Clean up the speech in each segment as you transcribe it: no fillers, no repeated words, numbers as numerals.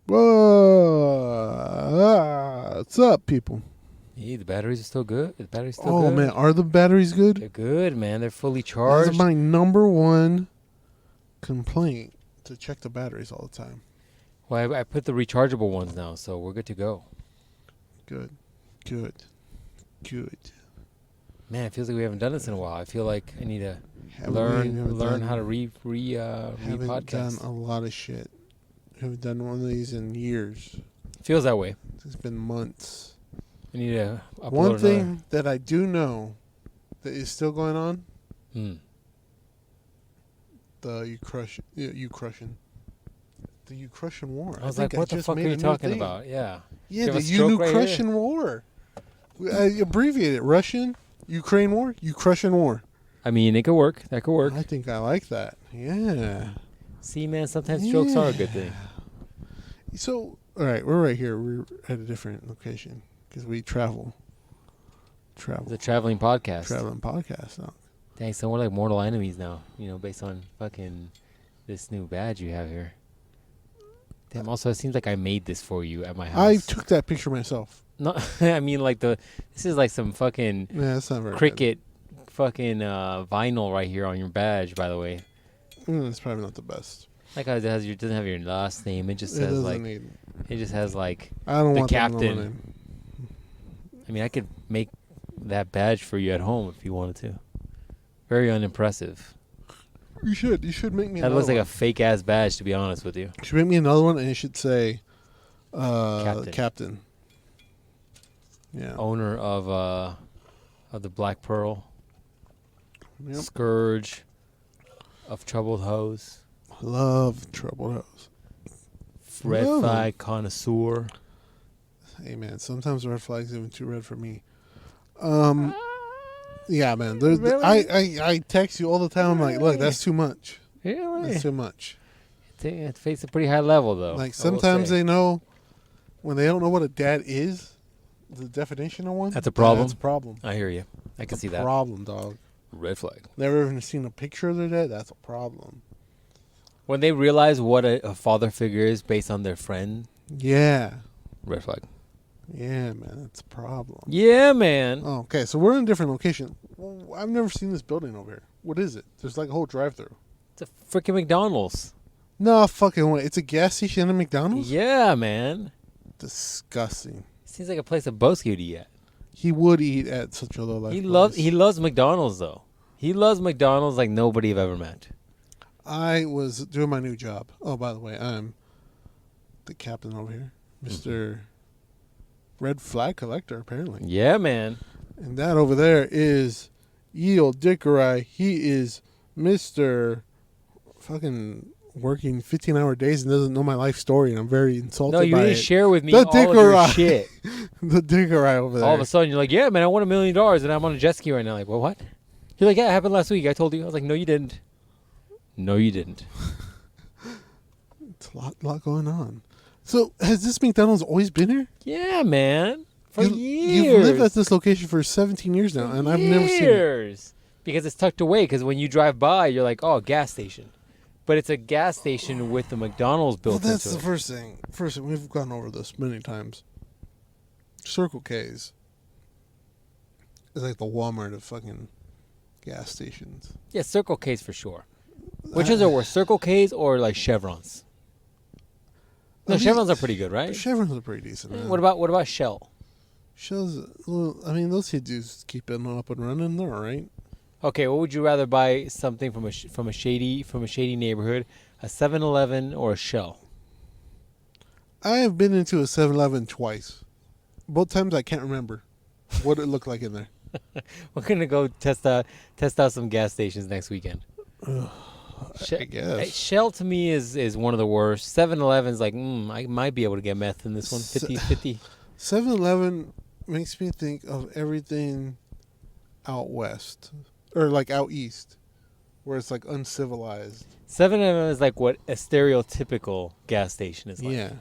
Whoa. What's up, people? Hey, the batteries are still good. The batteries still Oh, good. man. Are the batteries good? They're good, man. They're fully That's charged. my number one complaint, to check the batteries all the time. Well, I put the rechargeable ones now, so we're good to go. Good. Man, it feels like we haven't done this in a while. I feel like I need to Haven't learn how to haven't re-podcast. done a lot of shit. Haven't done one of these in years. Feels that way. It's been months. I need to upload One thing that I do know that is still going on, the Ukrainian war. I was like, what the fuck are you talking about? Yeah. Yeah, You have the a stroke right Ukrainian war. I abbreviate it. Russian, Ukraine war, Ukrainian war. I mean, it could work. That could work. I think I like that. Yeah. See, man, sometimes strokes are a good thing. So, all right, we're right here. We're at a different location because we travel. It's a traveling podcast. Traveling podcast. So. Dang, so we're like mortal enemies now, based on fucking this new badge you have here. Damn, also, it seems like I made this for you at my house. I took that picture myself. No, I mean, like, this is like some fucking that's not very cricket fucking vinyl right here on your badge, by the way. It's probably not the best. Like, it doesn't have your last name. It just says, it just has, like, I don't the want captain. I mean, I could make that badge for you at home if you wanted to. Very unimpressive. You should make me That another looks like one. a fake-ass badge, to be honest with you. You should make me another one, and it should say Captain. Yeah. Owner of the Black Pearl. Yep. Scourge of Troubled Hose. Love Troubled Hose. Red flag connoisseur. Hey, man, sometimes red flags even too red for me. Yeah, man. Really? I text you all the time. I'm like, look, that's too much. Really? That's too much. It takes a pretty high level, though. Like, sometimes they know, when they don't know what a dad is, the definition of one. That's a problem? That's a problem. I hear you. I can see that. Problem, dog. Red flag. Never even seen a picture of their dad. That's a problem. When they realize what a father figure is based on their friend. Yeah. Red flag. Yeah, man. That's a problem. Yeah, man. Oh, okay, so we're in a different location. Well, I've never seen this building over here. What is it? There's like a whole drive-through. It's a freaking McDonald's. No fucking way. It's a gas station and a McDonald's? Yeah, man. Disgusting. Seems like a place a Boski would eat at. He would eat at such a low life. He loves McDonald's, though. He loves McDonald's like nobody I've ever met. I was doing my new job. Oh, by the way, I'm the captain over here. Mr. Red Flag Collector, apparently. Yeah, man. And that over there is Yeel Dickerai. He is Mr. fucking working 15-hour days and doesn't know my life story, and I'm very insulted by it. No, you didn't share with me The all of your Dickerai. shit. The Dickerai over there. All of a sudden, you're like, yeah, man, I won $1 million, and I'm on a jet ski right now. Like, well, what? You're like, yeah, it happened last week. I told you. I was like, no, you didn't. No, you didn't. It's a lot going on. So, has this McDonald's always been here? Yeah, man. For years. You've lived at this location for 17 years now, and I've never seen it. Because it's tucked away. Because when you drive by, you're like, oh, gas station. But it's a gas station with the McDonald's built into it. That's the first thing. We've gone over this many times. Circle K's is like the Walmart of fucking gas stations. Yeah, Circle K's for sure. Which ones are worse, Circle K's or like Chevrons? No, Chevrons are pretty good, right? Chevrons are pretty decent. Man. What about Shell? Shell's, well, I mean, those dudes keep it up and running. They're all right. Okay, what would you rather buy something from a shady neighborhood, a 7-Eleven or a Shell? I have been into a 7-Eleven twice. Both times I can't remember what it looked like in there. We're gonna go test out some gas stations next weekend. I guess. Shell to me is one of the worst. 7-Eleven's like, I might be able to get meth in this one. 50-50. 7-Eleven makes me think of everything out west. Or like out east. Where it's like uncivilized. 7-Eleven is like what a stereotypical gas station is like. Yeah.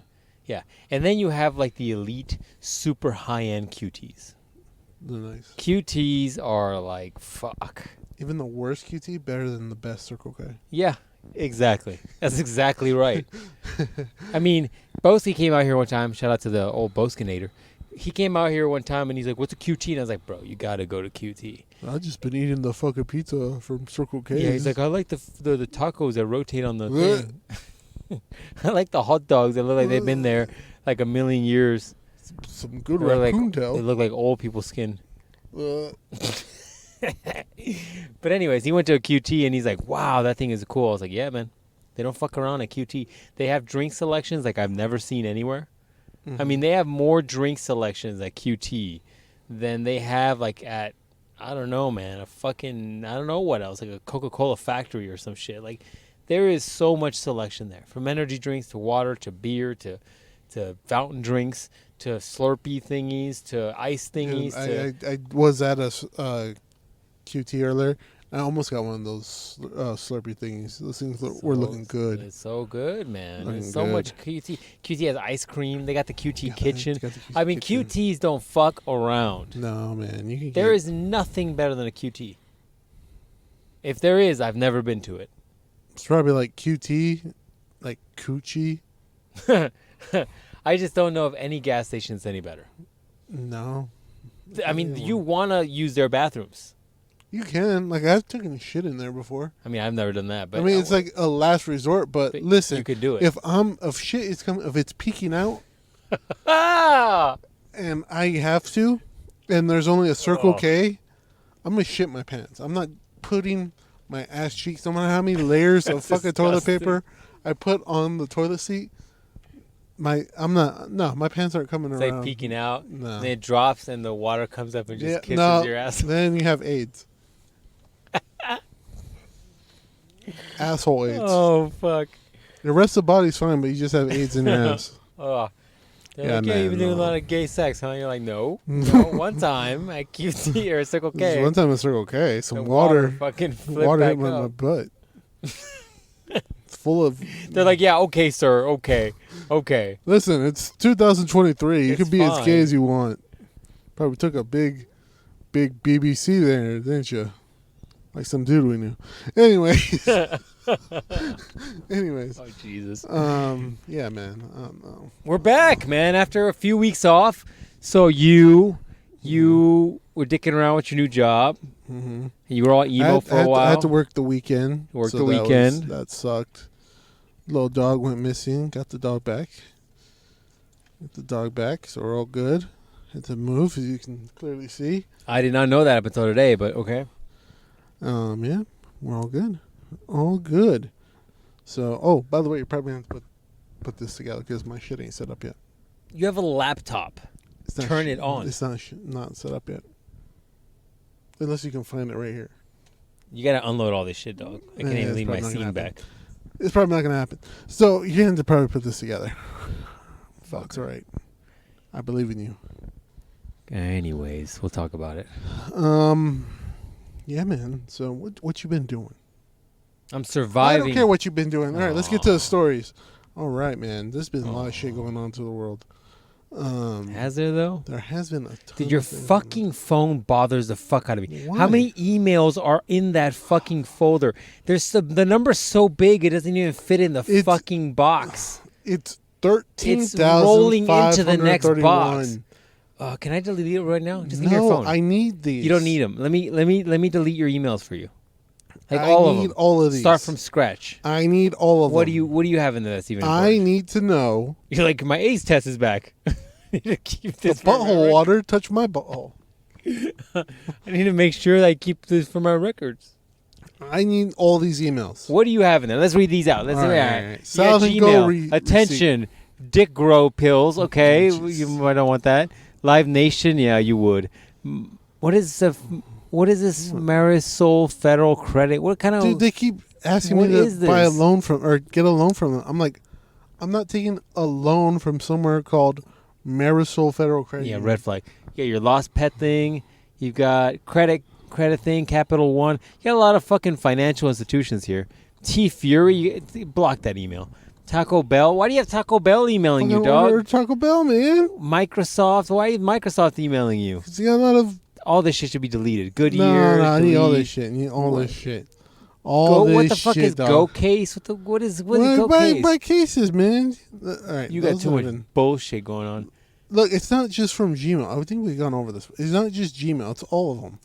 Yeah. And then you have like the elite, super high-end QTs. They're nice. QTs are like, fuck. Even the worst QT better than the best Circle K. Yeah. Exactly. That's exactly right. I mean, Boski came out here one time. Shout out to the old Boskinator. He came out here one time and he's like, "What's a QT?" And I was like, "Bro, you gotta go to QT." I've just been eating the fucking pizza from Circle K. Yeah, he's like, "I like the tacos that rotate on the thing. I like the hot dogs that look like they've been there like a million years. Some good They're raccoon like, tail. They look like old people's skin." Uh, But anyways, he went to a QT and he's like, "Wow, that thing is cool." I was like, "Yeah, man. They don't fuck around at QT. They have drink selections like I've never seen anywhere. I mean, they have more drink selections at QT than they have like at, I don't know, man, I don't know what else, like a Coca-Cola factory or some shit. Like, there is so much selection there, from energy drinks to water to beer to fountain drinks to Slurpee thingies to ice thingies. I was at a QT earlier. I almost got one of those Slurpee thingies. Those things were looking good. It's so good, man. Looking There's so good. much QT. QT has ice cream. They got the QT kitchen. Got the QT I mean, kitchen. QTs don't fuck around. No, man. You can There is nothing better than a QT. If there is, I've never been to it. It's probably like QT, like Coochie. I just don't know if any gas station's any better. No. I mean, you want to use their bathrooms. You can. Like, I've taken shit in there before. I mean, I've never done that. But I mean, it's like a last resort, but listen. You could do it. If shit is coming, if it's peeking out, Ah! and I have to, and there's only a Circle K, I'm going to shit my pants. I'm not putting my ass cheeks, no matter how many layers of fucking toilet disgusting. paper I put on the toilet seat. My pants aren't coming It's around. like peeking out. No. And it drops and the water comes up and just kisses no, your ass. Then you have AIDS. Asshole AIDS. Oh, fuck. The rest of the body's fine, but you just have AIDS in your ass. Oh. They're Yeah, like, yeah, man, you've been doing a no. lot of gay sex, huh? You're like, no. One time at QT or Circle This is K. one time at Circle K, the some water fucking flipped water back hit my up. butt. It's full of. They're like, yeah, okay, sir, okay. Listen, it's 2023. You It's can be as fine. gay as you want. Probably took a big BBC there, didn't you? Like some dude we knew. Anyways. Oh, Jesus. Yeah, man. I don't know. We're back, man, after a few weeks off. So you were dicking around with your new job. Mm-hmm. You were all emo for a while. I had to work the weekend. Work so the that weekend. that sucked. Little dog went missing. Got the dog back. So we're all good. Had to move, as you can clearly see. I did not know that up until today, but okay. Yeah, we're all good. All good. So, by the way, you're probably going to put this together because my shit ain't set up yet. You have a laptop. It's not Turn it on. It's not set up yet. Unless you can find it right here. You got to unload all this shit, dog. I can't Yeah, even it's leave my probably not scene gonna happen. back. It's probably not going to happen. So, you're going to probably put this together. That's all right. I believe in you. Anyways, we'll talk about it. Yeah, man. So, what you been doing? I'm I surviving. don't care what you've been doing. All right, let's get to the stories. All right, man. There's been a lot of shit going on to the world. Has there, though? There has been a ton Dude, your of things. fucking phone bothers the fuck out of me. Why? How many emails are in that fucking folder? The number's so big it doesn't even fit in the It's- fucking box. It's 13,531. It's rolling into the next box. Can I delete it right now? Just give me your phone. I need these. You don't need them. Let me delete your emails for you. Like I all of need them. all of these. Start from scratch. I need all of What them. do you have in there that's even I important? need to know. You're like, my AIDS test is back. I need to keep The this for my butthole record. water touched my butthole. I need to make sure that I keep this for my records. I need all these emails. What do you have in there? Let's read these out. Let's All read. right, All all right. right. You South got and Go Gmail. Attention. Dick grow pills. Okay, you might not want that. Live Nation. Yeah, you would. What is this? Marisol Federal Credit? What kind of? Dude, they keep asking What me is to buy a this? loan from or get a loan from them. I'm like, I'm not taking a loan from somewhere called Marisol Federal Credit. Yeah, Union. red flag. You got your lost pet thing. You've got credit thing. Capital One. You got a lot of fucking financial institutions here. T Fury. Block that email. Taco Bell. Why do you have Taco Bell emailing you, Fucking dog? order Taco Bell, man. Microsoft. Why is Microsoft emailing you? 'Cause you got a lot of. All this shit should be deleted. No, Goodyear. I need all delete. this shit. I need all this shit. All this What the fuck shit, is dog. Go Case? What is Go Case? Buy cases, man. All right, You got those too much have been- bullshit going on. Look, it's not just from Gmail. I think we've gone over this. It's not just Gmail. It's all of them.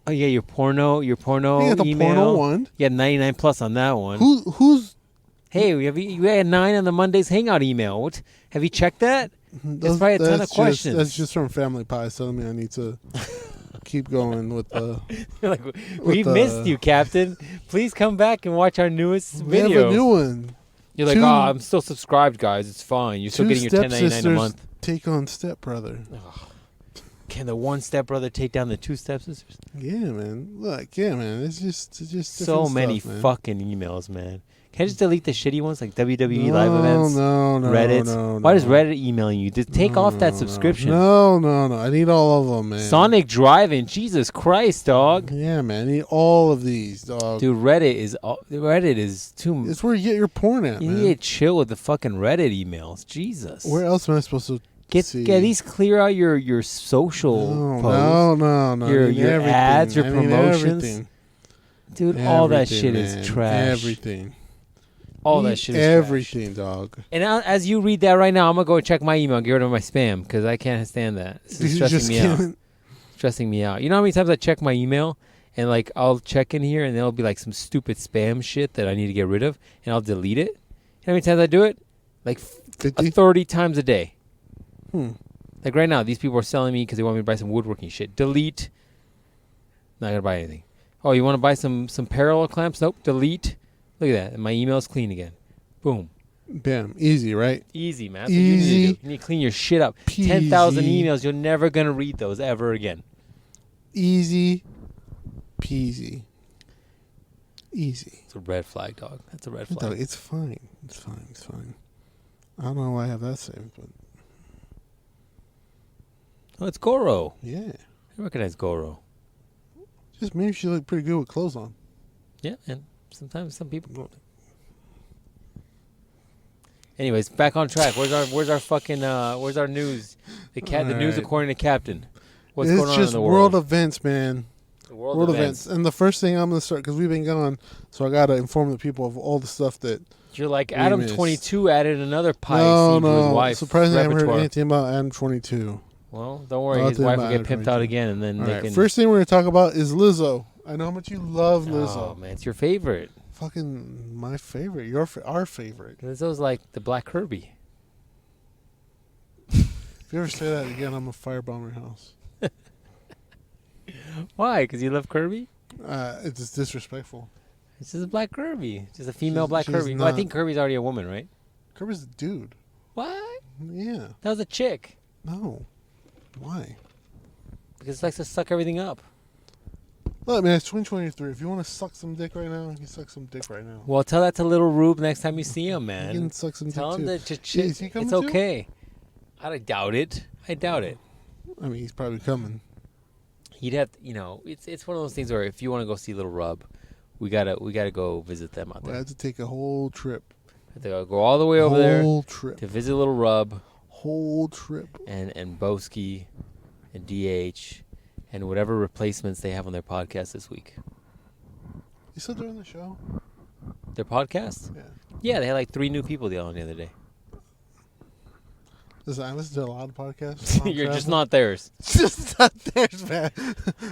Oh yeah, your porno You got the email. porno one. You had 99 plus on that one. Who's Hey, you had 9 on the Mondays Hangout email. What? Have you checked that? There's probably a ton of questions. That's just from Family Pie telling me I need to keep going with the. Like, we missed you, Captain. Please come back and watch our newest We have video. a new one. You're like, I'm still subscribed, guys. It's fine. You're still getting your $10.99 a month. Take on stepbrother. Can the one stepbrother take down the two stepsisters? Yeah, man. Look, yeah, man. It's just So many stuff, man. fucking emails, man. Can I just delete the shitty ones like WWE live events? No, Reddit. no. Why does Reddit emailing you? Just take off that subscription. No. I need all of them, man. Sonic Drive-In. Jesus Christ, dog. Yeah, man. I need all of these, dog. Dude, Reddit is too. It's where you get your porn at, You man. need to chill with the fucking Reddit emails. Jesus. Where else am I supposed to see? At least clear out your social posts. No. Your I need everything. ads, your I need promotions. everything. Dude, all that Everything, shit is man. trash. Everything. All that shit is everything, trash. dog. And as you read that right now, I'm going to go check my email and get rid of my spam because I can't stand that. This is stressing me out. Stressing me out. You know how many times I check my email and like I'll check in here and there'll be like some stupid spam shit that I need to get rid of and I'll delete it. You know how many times I do it? Like 30 times a day. Like right now, these people are selling me because they want me to buy some woodworking shit. Delete. Not going to buy anything. Oh, you want to buy some parallel clamps? Nope. Delete. Look at that. And my email's clean again. Boom. Bam. Easy, right? Easy, man. That's Easy. what you need to do. You need to clean your shit up. 10,000 emails. You're never going to read those ever again. Easy peasy. Easy. It's a red flag, dog. That's a red flag. Dog, it's fine. It's fine. I don't know why I have that saved, but Oh, it's Goro. yeah. I recognize Goro. Just maybe she looked pretty good with clothes on. Yeah, and sometimes some people don't. Anyways, back on track. Where's our fucking where's our news? The news right. according to Captain. What's It's going on just in the world? events, man. The world events. And the first thing I'm going to start, because we've been gone, so I got to inform the people of all the stuff that... You're like, we Adam missed. 22 added another pie scene to his wife. Surprisingly, I haven't heard repertoire. anything about Adam 22. Well, don't worry. His wife will get pimped out again, and then All they right, can... first thing we're going to talk about is Lizzo. I know how much you love Lizzo. Oh, man, it's your favorite. Fucking my favorite. Our favorite. Lizzo's like the Black Kirby. If you ever say that again, I'm going to firebomb your house. Why? Because you love Kirby? It's just disrespectful. It's just a Black Kirby. Just a female Black she's Kirby. Well, I not. think Kirby's already a woman, right? Kirby's a dude. What? Yeah. That was a chick. No. Why? Because it likes to suck everything up. Look, man, it's 2023. If you want to suck some dick right now, you can suck some dick right now. Well, tell that to Little Rube next time you see him, man. You can suck some Tell dick him too. to chill. Is he coming It's too? okay. I doubt it. I doubt it. I mean, he's probably coming. He'd have, it's one of those things where if you want to go see Little Rub, we gotta go visit them out We there. had to take a whole trip. Have to go all the way over there Whole trip. to visit Little Rub Whole trip. and Boski and DH and whatever replacements they have on their podcast this week. You still doing the show? Their podcast? Yeah. Yeah, they had like 3 new people on the other day. Listen, I listen to a lot of podcasts. You're just not theirs. Just not theirs, man.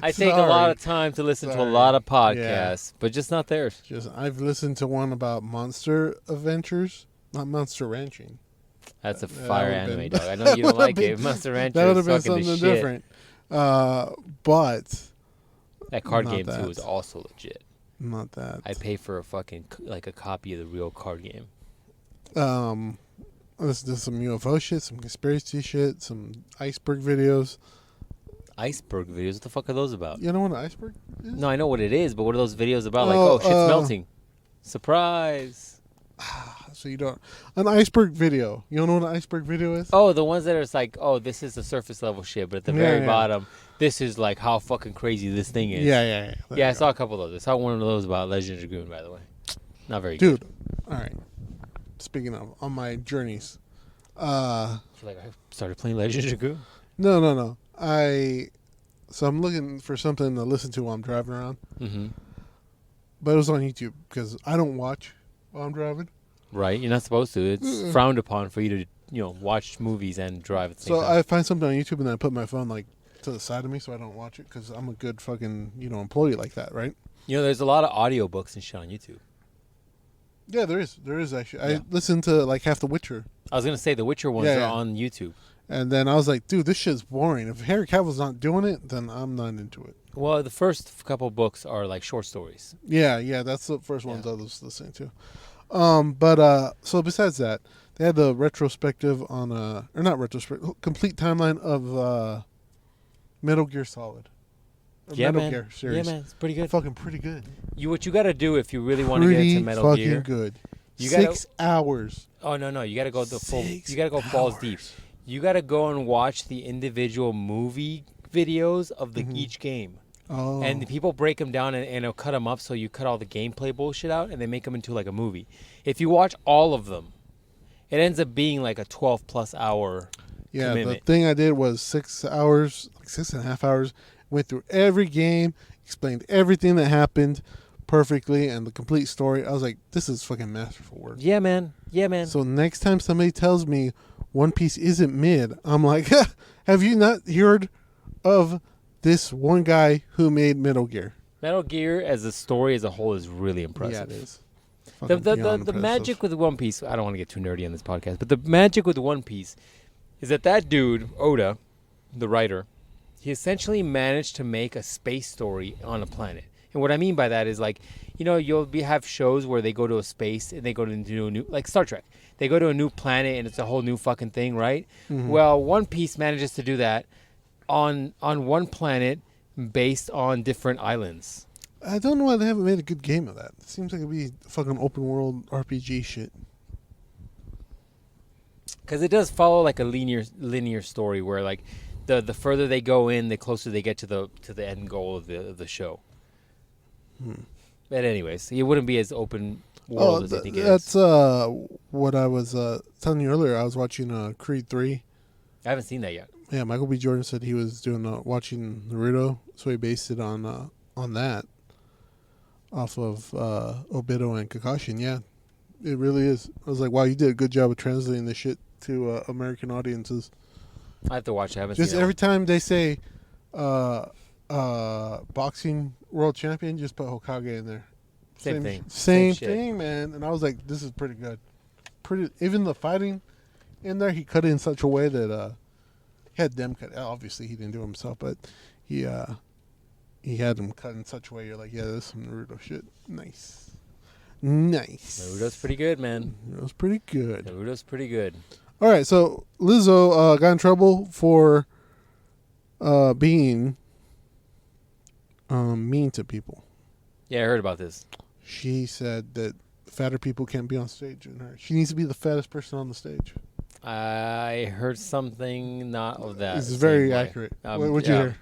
I take a lot of time to listen to a lot of podcasts, but just not theirs. I've listened to one about Monster Adventures, not Monster Ranching. That's a That fire would've anime, been- dog. I know you don't would've like been- it. Monster Rancher That would is have been fucking the something shit. different. But That card Not game that. too is also legit. not that. I pay for a fucking like a copy of the real card game. I listened to some UFO shit, some conspiracy shit, some iceberg videos. Iceberg videos. What the fuck are those about? You know what an iceberg is? No, I know what it is, but what are those videos about? Like, Oh, shit's melting. Surprise. So you don't. An iceberg video. You don't know what an iceberg video is? Oh, the ones that are like, oh, this is the surface level shit, but at the very bottom, this is like how fucking crazy this thing is. Yeah. There Yeah, I you saw a couple of those. I saw one of those about Legend of Dragoon, by the way. Not very go. good. Dude, all right. Speaking of, on my journeys. I feel like I started playing Legend of Dragoon. No. So I'm looking for something to listen to while I'm driving around. Mm-hmm. but it was on YouTube because I don't watch while I'm driving. Right? You're not supposed to. It's frowned upon for you to, watch movies and drive at the same So time. I find something on YouTube and then I put my phone like to the side of me so I don't watch it because I'm a good fucking employee like that, right? There's a lot of audiobooks and shit on YouTube. Yeah, there is. There is actually. Yeah. I listened to like half The Witcher. I was going to say the Witcher ones are on YouTube. And then I was like, dude, this shit's boring. If Henry Cavill's not doing it, then I'm not into it. Well, the first couple books are like short stories. Yeah, that's the first ones I was listening to. But so besides that, they had the retrospective on or not retrospective, complete timeline of Metal Gear Solid. Metal Gear series. Yeah, man, it's pretty good. Fucking pretty good. What you got to do if you really want to get into Metal Gear? Pretty fucking good. You 6 hours. Oh no, you got to go the full. 6 You got to go balls deep. You got to go and watch the individual movie videos of each game. Oh. And the people break them down and they'll cut them up so you cut all the gameplay bullshit out and they make them into like a movie. If you watch all of them, it ends up being like a 12-plus hour commitment. The thing I did was 6 hours, like 6.5 hours, went through every game, explained everything that happened perfectly and the complete story. I was like, this is fucking masterful work. Yeah, man. So next time somebody tells me One Piece isn't mid, I'm like, have you not heard of this one guy who made Metal Gear? Metal Gear as a story as a whole is really impressive. Yeah, it is. The magic with One Piece, I don't want to get too nerdy on this podcast, but the magic with One Piece is that dude, Oda, the writer, he essentially managed to make a space story on a planet. And what I mean by that is like, you'll have shows where they go to a space and they go into a new, like Star Trek. They go to a new planet and it's a whole new fucking thing, right? Mm-hmm. Well, One Piece manages to do that on one planet based on different islands. I don't know why they haven't made a good game of that. It seems like it'd be fucking open world RPG shit. Because it does follow like a linear story where like the further they go in, the closer they get to the end goal of the show. But anyways, it wouldn't be as open world as I think it is. That's what I was telling you earlier. I was watching Creed 3. I haven't seen that yet. Yeah, Michael B. Jordan said he was doing watching Naruto, so he based it on that, off of Obito and Kakashi. And yeah, it really is. I was like, wow, you did a good job of translating this shit to American audiences. I have to watch it. I haven't just seen it. Every time they say boxing world champion, just put Hokage in there. Same thing. Same thing, man. And I was like, this is pretty good. Even the fighting in there, he cut it in such a way that he had them cut. Obviously, he didn't do it himself, but he had them cut in such a way. You're like, yeah, this is some Naruto shit. Nice. Naruto's pretty good, man. Naruto's pretty good. All right, so Lizzo got in trouble for being mean to people. Yeah, I heard about this. She said that fatter people can't be on stage, and she needs to be the fattest person on the stage. I heard something not of that. It's very accurate. What'd you hear?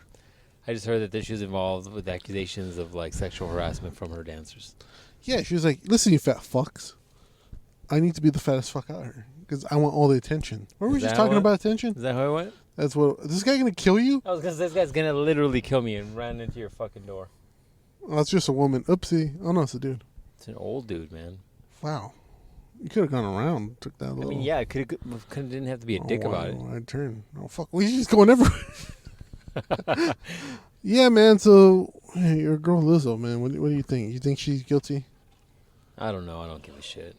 I just heard that she was involved with accusations of like sexual harassment from her dancers. Yeah, she was like, listen, you fat fucks. I need to be the fattest fuck out here because I want all the attention. Were we just talking about attention? Is that how it went? That's what. Is this guy going to kill you? I was going to say, this guy's going to literally kill me and ran into your fucking door. Oh, it's just a woman. Oopsie. Oh, no, it's a dude. It's an old dude, man. Wow. You could have gone around, took that little. I mean, yeah, it didn't have to be a dick about it. I turn. Oh, fuck. Well, he's just going everywhere. Yeah, man. So, hey, your girl Lizzo, man. What do you think? You think she's guilty? I don't know. I don't give a shit.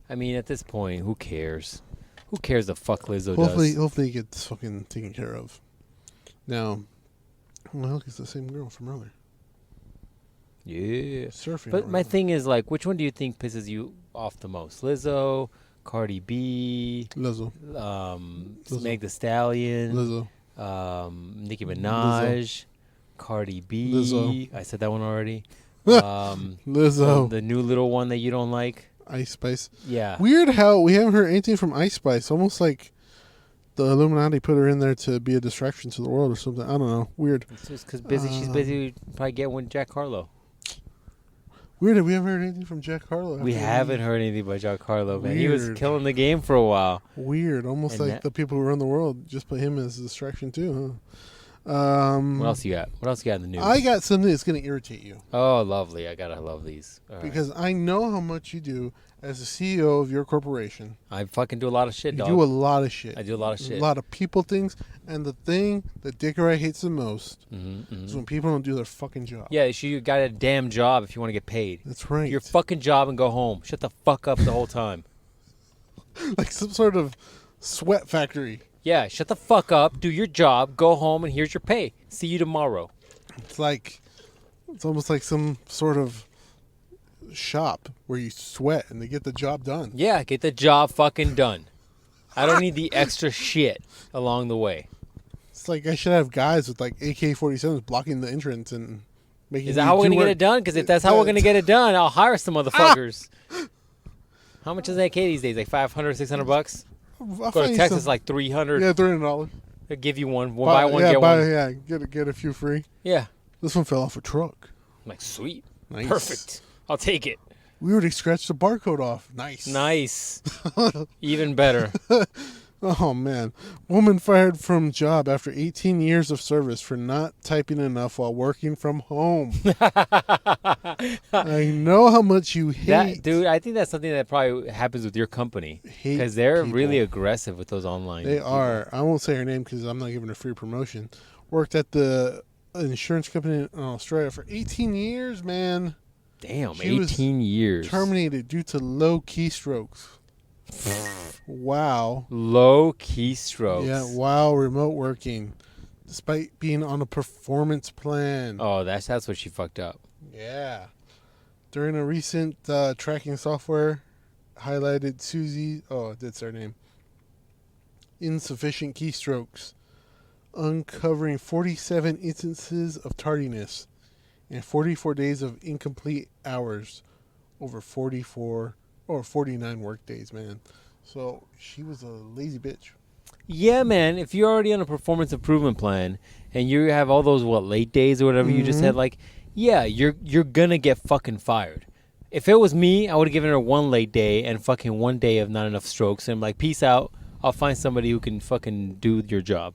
I mean, at this point, who cares? Who cares the fuck Lizzo does? does? Hopefully, he gets fucking taken care of. Now, well, it's the same girl from earlier. Yeah. Surfing. But my thing is, like, which one do you think pisses you off the most? Lizzo, Cardi B, Lizzo. Meg Thee Stallion, Lizzo. Nicki Minaj, Lizzo. Cardi B. Lizzo. I said that one already. Lizzo. The new little one that you don't like. Ice Spice. Yeah. Weird how we haven't heard anything from Ice Spice. Almost like the Illuminati put her in there to be a distraction to the world or something. I don't know. Weird. It's just because she's busy probably getting with Jack Harlow. Weird that we haven't heard anything from Jack Harlow. We haven't heard anything about Jack Harlow, man. He was killing the game for a while. Weird. Almost like the people who run the world just put him as a distraction too, What else you got? What else you got in the news? I got something that's going to irritate you. Oh, lovely. I gotta love these. All right. Because I know how much you do as the CEO of your corporation. I fucking do a lot of shit, You dog. do a lot of shit. I do a lot of shit. A lot of people things. And the thing that Dick or I hates the most is when people don't do their fucking job. Yeah, you got a damn job if you want to get paid. That's right. Do your fucking job and go home. Shut the fuck up the whole time. Like some sort of sweat factory. Yeah, shut the fuck up, do your job, go home, and here's your pay. See you tomorrow. It's almost like some sort of shop where you sweat and they get the job done. Yeah, get the job fucking done. I don't need the extra shit along the way. It's like I should have guys with like AK-47s blocking the entrance and making. Is that how we're gonna get it done? Because if that's how we're gonna get it done, I'll hire some motherfuckers. How much is an AK these days? Like $500, $600? I'll Go to find Texas, some- like $300. Yeah, $300. They'll give you one. We'll buy one, get one. Yeah, get a few free. Yeah. This one fell off a truck. I'm like, sweet. Nice. Perfect. I'll take it. We already scratched the barcode off. Nice. Nice. Even better. Oh, man. Woman fired from job after 18 years of service for not typing enough while working from home. I know how much you hate. That, dude, I think that's something that probably happens with your company. Hate Because they're people. really aggressive with those online. They people. are. I won't say her name because I'm not giving her free promotion. Worked at the insurance company in Australia for 18 years, man. Damn, She was 18 years. Terminated due to low keystrokes. Wow. Low keystrokes. Yeah, while remote working, despite being on a performance plan. Oh, that's what she fucked up. Yeah. During a recent tracking software, highlighted Susie. Oh, that's her name. Insufficient keystrokes, uncovering 47 instances of tardiness and 44 days of incomplete hours over 49 work days, man. So she was a lazy bitch. Yeah, man. If you're already on a performance improvement plan and you have all those late days or whatever you just said, like, yeah, you're gonna get fucking fired. If it was me, I would have given her one late day and fucking 1 day of not enough strokes, and I'm like, peace out. I'll find somebody who can fucking do your job.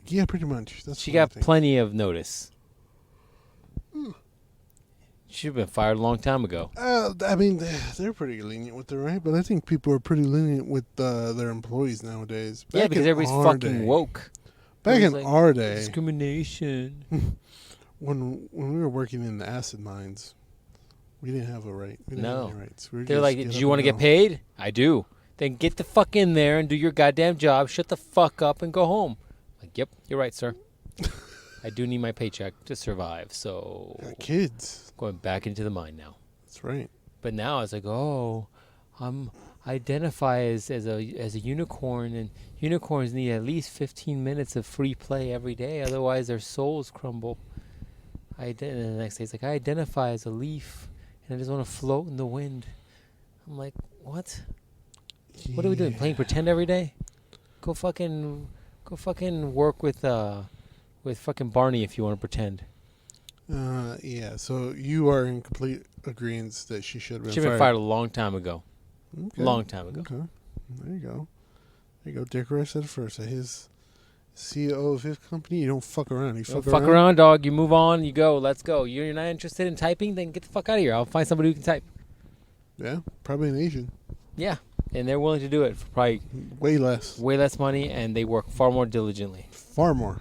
Yeah, pretty much. That's She what I got think. plenty of notice. She'd have been fired a long time ago. I mean, they're pretty lenient with it, right? But I think people are pretty lenient with their employees nowadays. Yeah, because in everybody's our fucking day- woke. Back in Everybody's like, our day, discrimination. when we were working in the acid mines, we didn't have a right. We didn't have any rights. We were They're just like, get do up you want to and get go." paid? I do. Then get the fuck in there and do your goddamn job. Shut the fuck up and go home. Like, yep, you're right, sir. I do need my paycheck to survive, so Got kids. going back into the mine now. That's right. But now it's like, oh, I identify as a unicorn, and unicorns need at least 15 minutes of free play every day, otherwise their souls crumble. And the next day it's like, I identify as a leaf, and I just want to float in the wind. I'm like, what? What are we doing? Playing pretend every day? Go fucking work with fucking Barney if you want to pretend. Yeah. So you are in complete agreement that she should have been Should have been fired a long time ago. Okay. Long time ago. Okay. There you go. There you go. Dick Rice said it first. That his CEO of his company, you don't fuck around. You Don't fuck fuck around. around, dog. You move on. You go. Let's go. You're not interested in typing? Then get the fuck out of here. I'll find somebody who can type. Yeah. Probably an Asian. Yeah. And they're willing to do it for probably Way less. way less money, and they work far more diligently. Far more.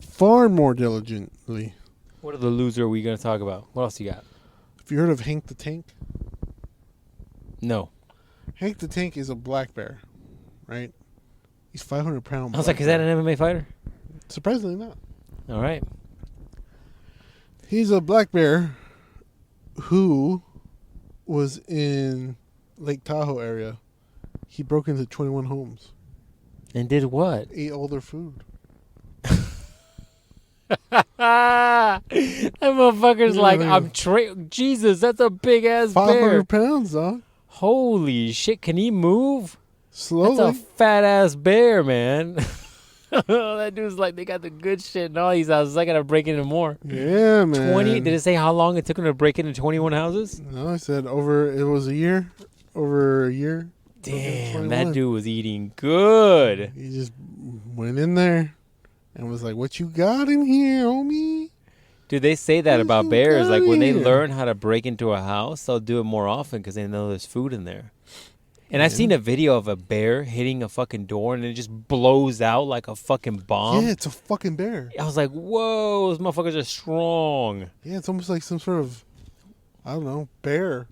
Far more diligently. What other loser are we going to talk about? What else you got? Have you heard of Hank the Tank? No. Hank the Tank is a black bear, right? He's 500 pounds. I was like, is that an MMA fighter? Surprisingly not. All right. He's a black bear who was in Lake Tahoe area. He broke into 21 homes. And did what? Ate all their food. That motherfucker's like, Jesus, that's a big ass 500 bear. pounds, dog. Holy shit, can he move? Slowly. That's a fat ass bear, man. That dude's like, they got the good shit in all these houses. I gotta break into more. Yeah, man. 20? Did it say how long it took him to break into 21 houses? No, I said it was a year. Over a year. Damn, 21. that dude was eating good. He just went in there, and was like, "What you got in here, homie?" Dude, they say that What about you bears. got Like when they in here? learn how to break into a house, they'll do it more often because they know there's food in there. And I've Yeah. seen a video of a bear hitting a fucking door and it just blows out like a fucking bomb. Yeah, it's a fucking bear. I was like, whoa, those motherfuckers are strong. Yeah, it's almost like some sort of, I don't know, bear.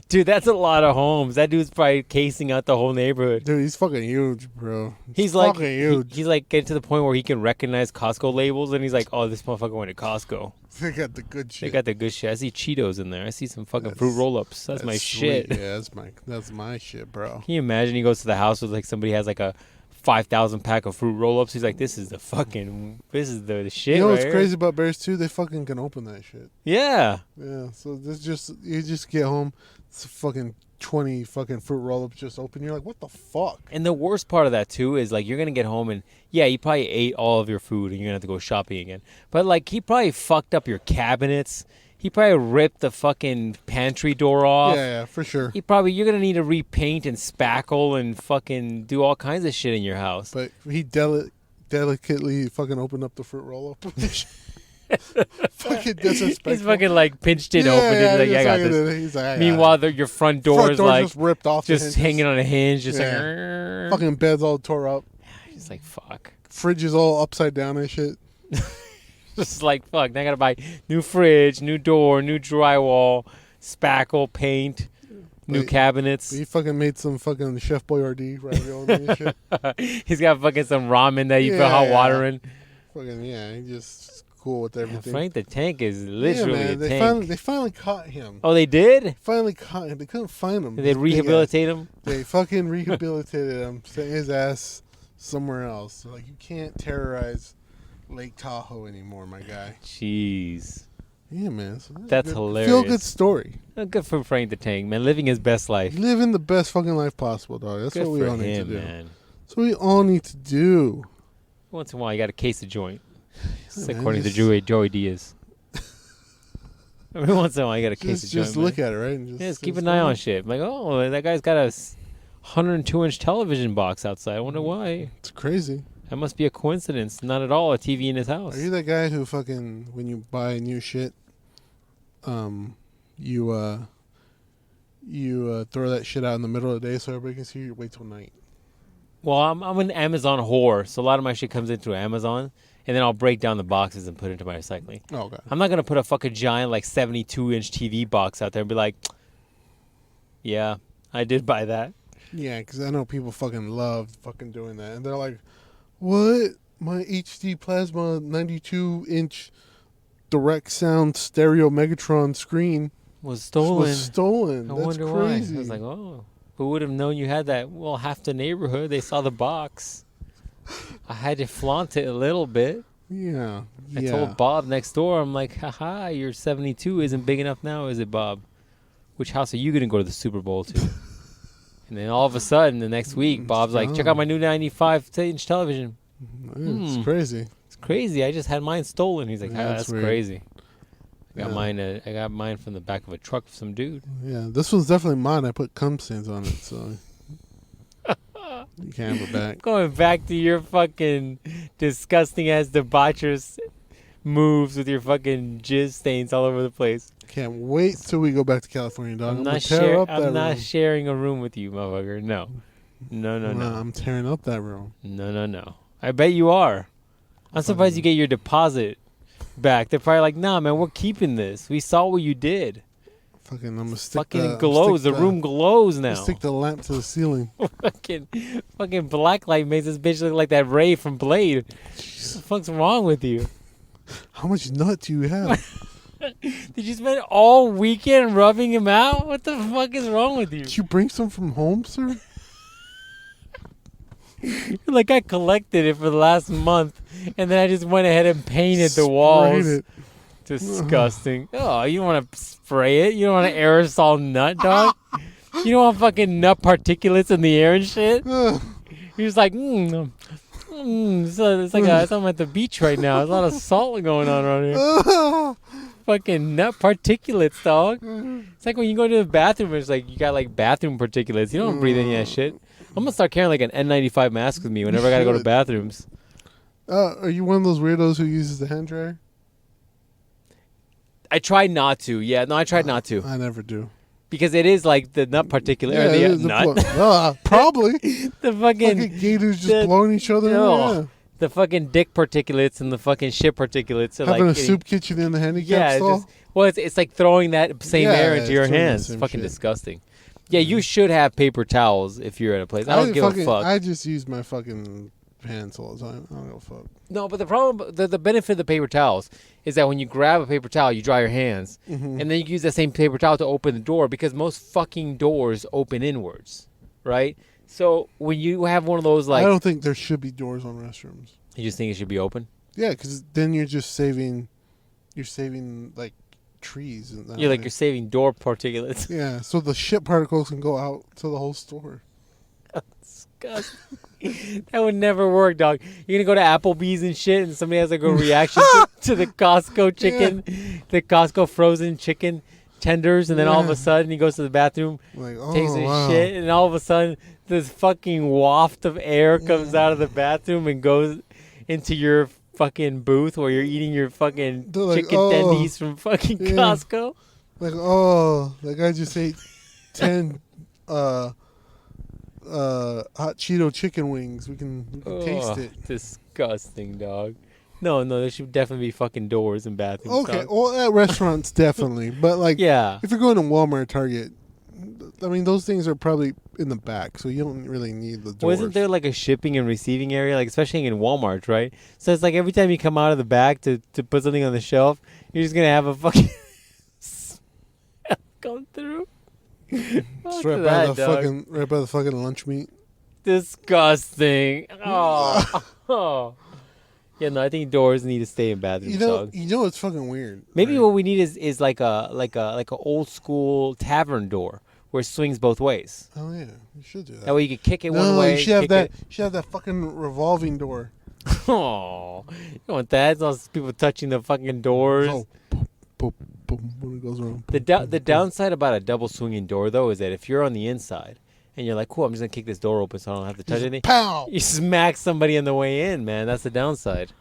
Dude, that's a lot of homes. That dude's probably casing out the whole neighborhood. Dude, he's fucking huge, bro. He's like, fucking huge. he's like getting to the point where he can recognize Costco labels, and he's like, "Oh, this motherfucker went to Costco. They got the good shit. They got the good shit. I see Cheetos in there. I see some fucking That's- fruit roll-ups. That's my sweet. shit." Yeah, that's my shit, bro. Can you imagine? He goes to the house with like somebody has like a 5,000 pack of fruit roll-ups. He's like, "This is the shit." You know right what's here." crazy about bears too? They fucking can open that shit. Yeah. Yeah, so this just you just get home, it's fucking 20 fucking fruit roll-ups just open. You're like, what the fuck? And the worst part of that too is like you're gonna get home and yeah, you probably ate all of your food and you're gonna have to go shopping again. But like he probably fucked up your cabinets. He probably ripped the fucking pantry door off. Yeah, for sure. You're gonna need to repaint and spackle and fucking do all kinds of shit in your house. But he delicately fucking opened up the fruit roll-up. Fucking disrespectful. He's fucking like pinched it open. Yeah, He's like, I got he's this. like, he's like, I got Meanwhile, it. your front door is door like just ripped off, just the hinges. hanging on a hinge, just Yeah. like Fucking bed's all tore up. He's like, fuck. Fridge is all upside down and shit. Just like fuck. Now I gotta buy new fridge, new door, new drywall, spackle, paint, new Wait, cabinets. He fucking made some fucking Chef Boyardee ravioli and shit. He's got fucking some ramen that you put hot water in. Fucking yeah, he just cool with everything. Frank the Tank is literally yeah, man, a tank. they finally caught him. Oh, they did? Finally caught him. They couldn't find him. Did they rehabilitate him? They fucking rehabilitated him, sent his ass somewhere else. So, like, you can't terrorize Lake Tahoe anymore, my guy. Jeez. Yeah, man. So That's good. hilarious. Feel good story. Good for Frank the Tank, man. Living his best life. Living the best fucking life possible, dog. That's Good what we for all need to him, do. man. That's what we all need to do. Once in a while, you got to case a joint. It's man, according to just- Joey Diaz. Every once in a while, you got to case a joint. Just look at it, right? And Yeah, just keep an eye on shit. I'm like, oh, that guy's got a 102-inch television box outside. I wonder why. It's crazy. That must be a coincidence. Not at all a TV in his house. Are you that guy who fucking, when you buy new shit, you throw that shit out in the middle of the day so everybody can see you? Wait till night. Well, I'm an Amazon whore, so a lot of my shit comes in through Amazon, and then I'll break down the boxes and put it into my recycling. Oh, okay. I'm not going to put a fucking giant, like, 72-inch TV box out there and be like, yeah, I did buy that. Yeah, because I know people fucking love fucking doing that. And they're like, what? My HD Plasma 92-inch direct sound stereo Megatron screen Was stolen. was stolen. I That's wonder crazy. why. I was like, oh, who would have known you had that? Well, half the neighborhood, they saw the box. I had to flaunt it a little bit. Yeah. I told Bob next door, I'm like, haha, your 72 isn't big enough now, is it, Bob? Which house are you going to go to the Super Bowl to? And then all of a sudden, the next week, Bob's like, check out my new 95-inch television. It's crazy. It's crazy. I just had mine stolen. He's like, Yeah, that's weird. crazy. I got Yeah. I got mine from the back of a truck of some dude. Yeah, this one's definitely mine. I put cum stains on it, so you can't have it back. Going back to your fucking disgusting ass debaucherous moves with your fucking jizz stains all over the place. Can't wait till we go back to California, dog. I'm gonna not tear up that I'm not room. sharing a room with you, motherfucker. No. No. I'm tearing up that room. No. I bet you are. I'm surprised you get your deposit back. They're probably like, nah, man, we're keeping this. We saw what you did. Fucking, I'm gonna stick Fucking glows. The room glows now. Stick the lamp to the ceiling. fucking blacklight makes this bitch look like that Ray from Blade. What the fuck's wrong with you? How much nut do you have? Did you spend all weekend rubbing him out? What the fuck is wrong with you? Did you bring some from home, sir? Like I collected it for the last month, and then I just went ahead and painted the walls. Sprayed it. Disgusting. Oh, you don't want to spray it? You don't want to aerosol nut, dog? You don't want fucking nut particulates in the air and shit? Ugh. He was like, so it's like I'm at the beach right now. There's a lot of salt going on around here. Ugh. Fucking nut particulates, dog. It's like when you go to the bathroom, it's like you got like bathroom particulates. You don't breathe any of that shit. I'm gonna start carrying like an N95 mask with me whenever I gotta go to bathrooms. Are you one of those weirdos who uses the hand dryer? I tried not to. Yeah, no, I tried not to. I never do. Because it is like the nut particulate. Yeah, Or the it is nut. probably. The fucking gators just blowing each other. Yeah. The fucking dick particulates and the fucking shit particulates. Are Having like a soup kitchen in the handicap stall? It's like throwing that same air into your hands. It's fucking shit. disgusting. Yeah, you should have paper towels if you're at a place. I don't give a fuck. I just use my fucking hands all the time. I don't give a fuck. No, but the problem, the benefit of the paper towels is that when you grab a paper towel, you dry your hands, and then you can use that same paper towel to open the door because most fucking doors open inwards, right? So when you have one of those, like, I don't think there should be doors on restrooms. You just think it should be open? Yeah, because then you're just saving, like trees. And You're saving door particulates. Yeah, so the shit particles can go out to the whole store. Disgusting. That would never work, dog. You're gonna go to Applebee's and shit, and somebody has like a reaction to the Costco chicken, the Costco frozen chicken tenders, and then all of a sudden he goes to the bathroom, takes his shit, and all of a sudden this fucking waft of air comes out of the bathroom and goes into your fucking booth where you're eating your fucking chicken tendies from fucking Costco. Like, that guy just ate 10 hot Cheeto chicken wings. We can taste it. Disgusting, dog. No, there should definitely be fucking doors and bathrooms. Okay, dog. well, at restaurants, definitely. But, like, if you're going to Walmart, Target, I mean, those things are probably in the back, so you don't really need the doors. Well, isn't there, like, a shipping and receiving area, like, especially in Walmart, right? So it's like every time you come out of the back to put something on the shelf, you're just going to have a fucking smell come through. It's right by the fucking lunch meat. Disgusting. Oh. Yeah, no, I think doors need to stay in bathrooms. You know it's fucking weird. Maybe what we need is like a old school tavern door where it swings both ways. Oh yeah, you should do that. That way you could kick it one way. You should have that. You should have that fucking revolving door. Oh, you don't want that? It's all people touching the fucking doors. Oh, boom, boom, when it goes around. The downside about a double swinging door though is that if you're on the inside and you're like, cool, I'm just gonna kick this door open so I don't have to touch anything. Pow! You smack somebody on the way in, man. That's the downside.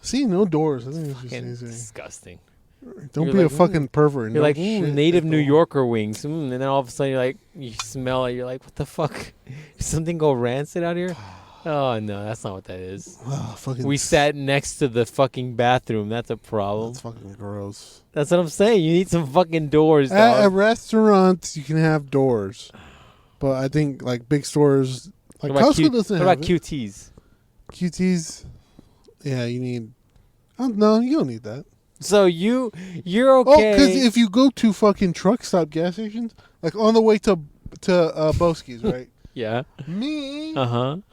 See, no doors. I think it's Fucking just easy. disgusting. Don't be a fucking pervert. You're like, native New Yorker wings. And then all of a sudden you're like, you smell it. You're like, what the fuck? Did something go rancid out here? Oh, no, that's not what that is. We sat next to the fucking bathroom. That's a problem. That's fucking gross. That's what I'm saying. You need some fucking doors, dog. At a restaurant, you can have doors. But I think, like, big stores, like Costco doesn't have What about QTs? QTs, yeah, you need... no, you don't need that. So you're okay. Oh, because if you go to fucking truck stop gas stations, like on the way to Boski's, right? Yeah. Me. In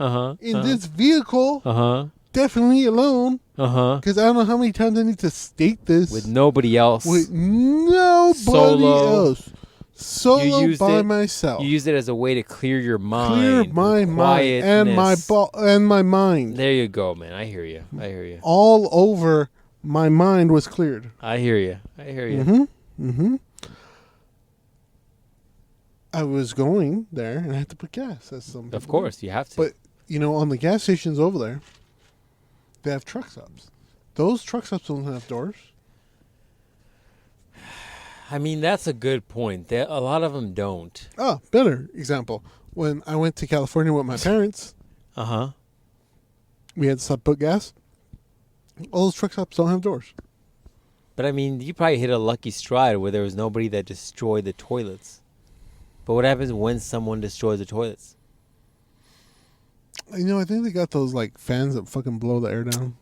this vehicle. Definitely alone. Because I don't know how many times I need to state this. With nobody else. With nobody else. Solo by myself. You use it as a way to clear your mind. Clear my mind and my mind. There you go, man. I hear you. All over, my mind was cleared. I hear you. I was going there and I had to put gas. Of course, you have to. But, on the gas stations over there, they have truck stops. Those truck stops don't have doors. I mean, that's a good point. A lot of them don't. Oh, better example. When I went to California with my parents, we had to stop put gas. All those truck stops don't have doors. But I mean, you probably hit a lucky stride where there was nobody that destroyed the toilets. But what happens when someone destroys the toilets? I think they got those like fans that fucking blow the air down.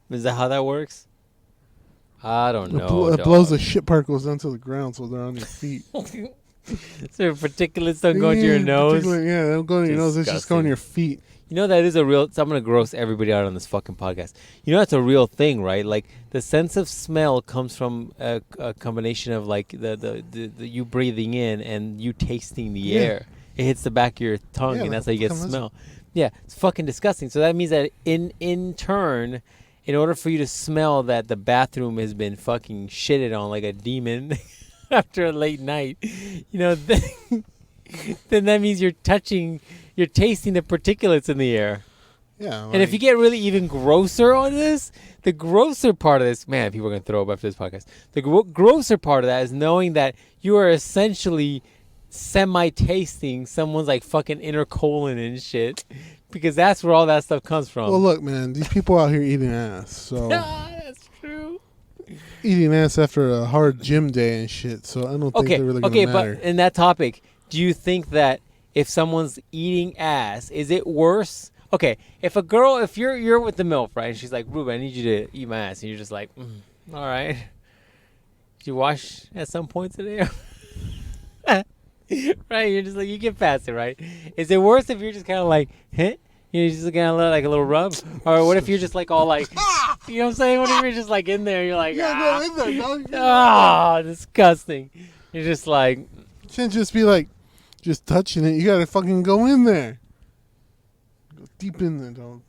Is that how that works? I don't know. It blows the shit particles down to the ground so they're on your feet. So particulates don't go into your nose? Yeah, they don't go into your nose. They just go on your feet. That is a real... So I'm going to gross everybody out on this fucking podcast. That's a real thing, right? Like, the sense of smell comes from a combination of, like, the you breathing in and you tasting the air. It hits the back of your tongue, and that's how you get smell. Yeah, it's fucking disgusting. So that means that in turn... In order for you to smell that the bathroom has been fucking shitted on like a demon after a late night, then that means you're tasting the particulates in the air. Yeah. And if you get really even grosser on this, the grosser part of this, man, people are going to throw up after this podcast. The grosser part of that is knowing that you are essentially semi-tasting someone's like fucking inner colon and shit. Because that's where all that stuff comes from. Well, look, man, these people out here eating ass. So that's true. Eating ass after a hard gym day and shit. So I don't think they're really going to matter. But in that topic, do you think that if someone's eating ass, is it worse? Okay, if you're with the MILF, right, and she's like, Ruben, I need you to eat my ass, and you're just like, all right. Did you wash at some point today? Right, you're just like, you get past it, right? Is it worse if you're just kind of like, you're just kind of like a little rub? Or what if you're just like all like, you know what I'm saying? What if you're just like in there, you're like, go in there, dog. Oh, disgusting. You're just like. You can't just be like, just touching it. You got to fucking go in there. Go deep in there, dog.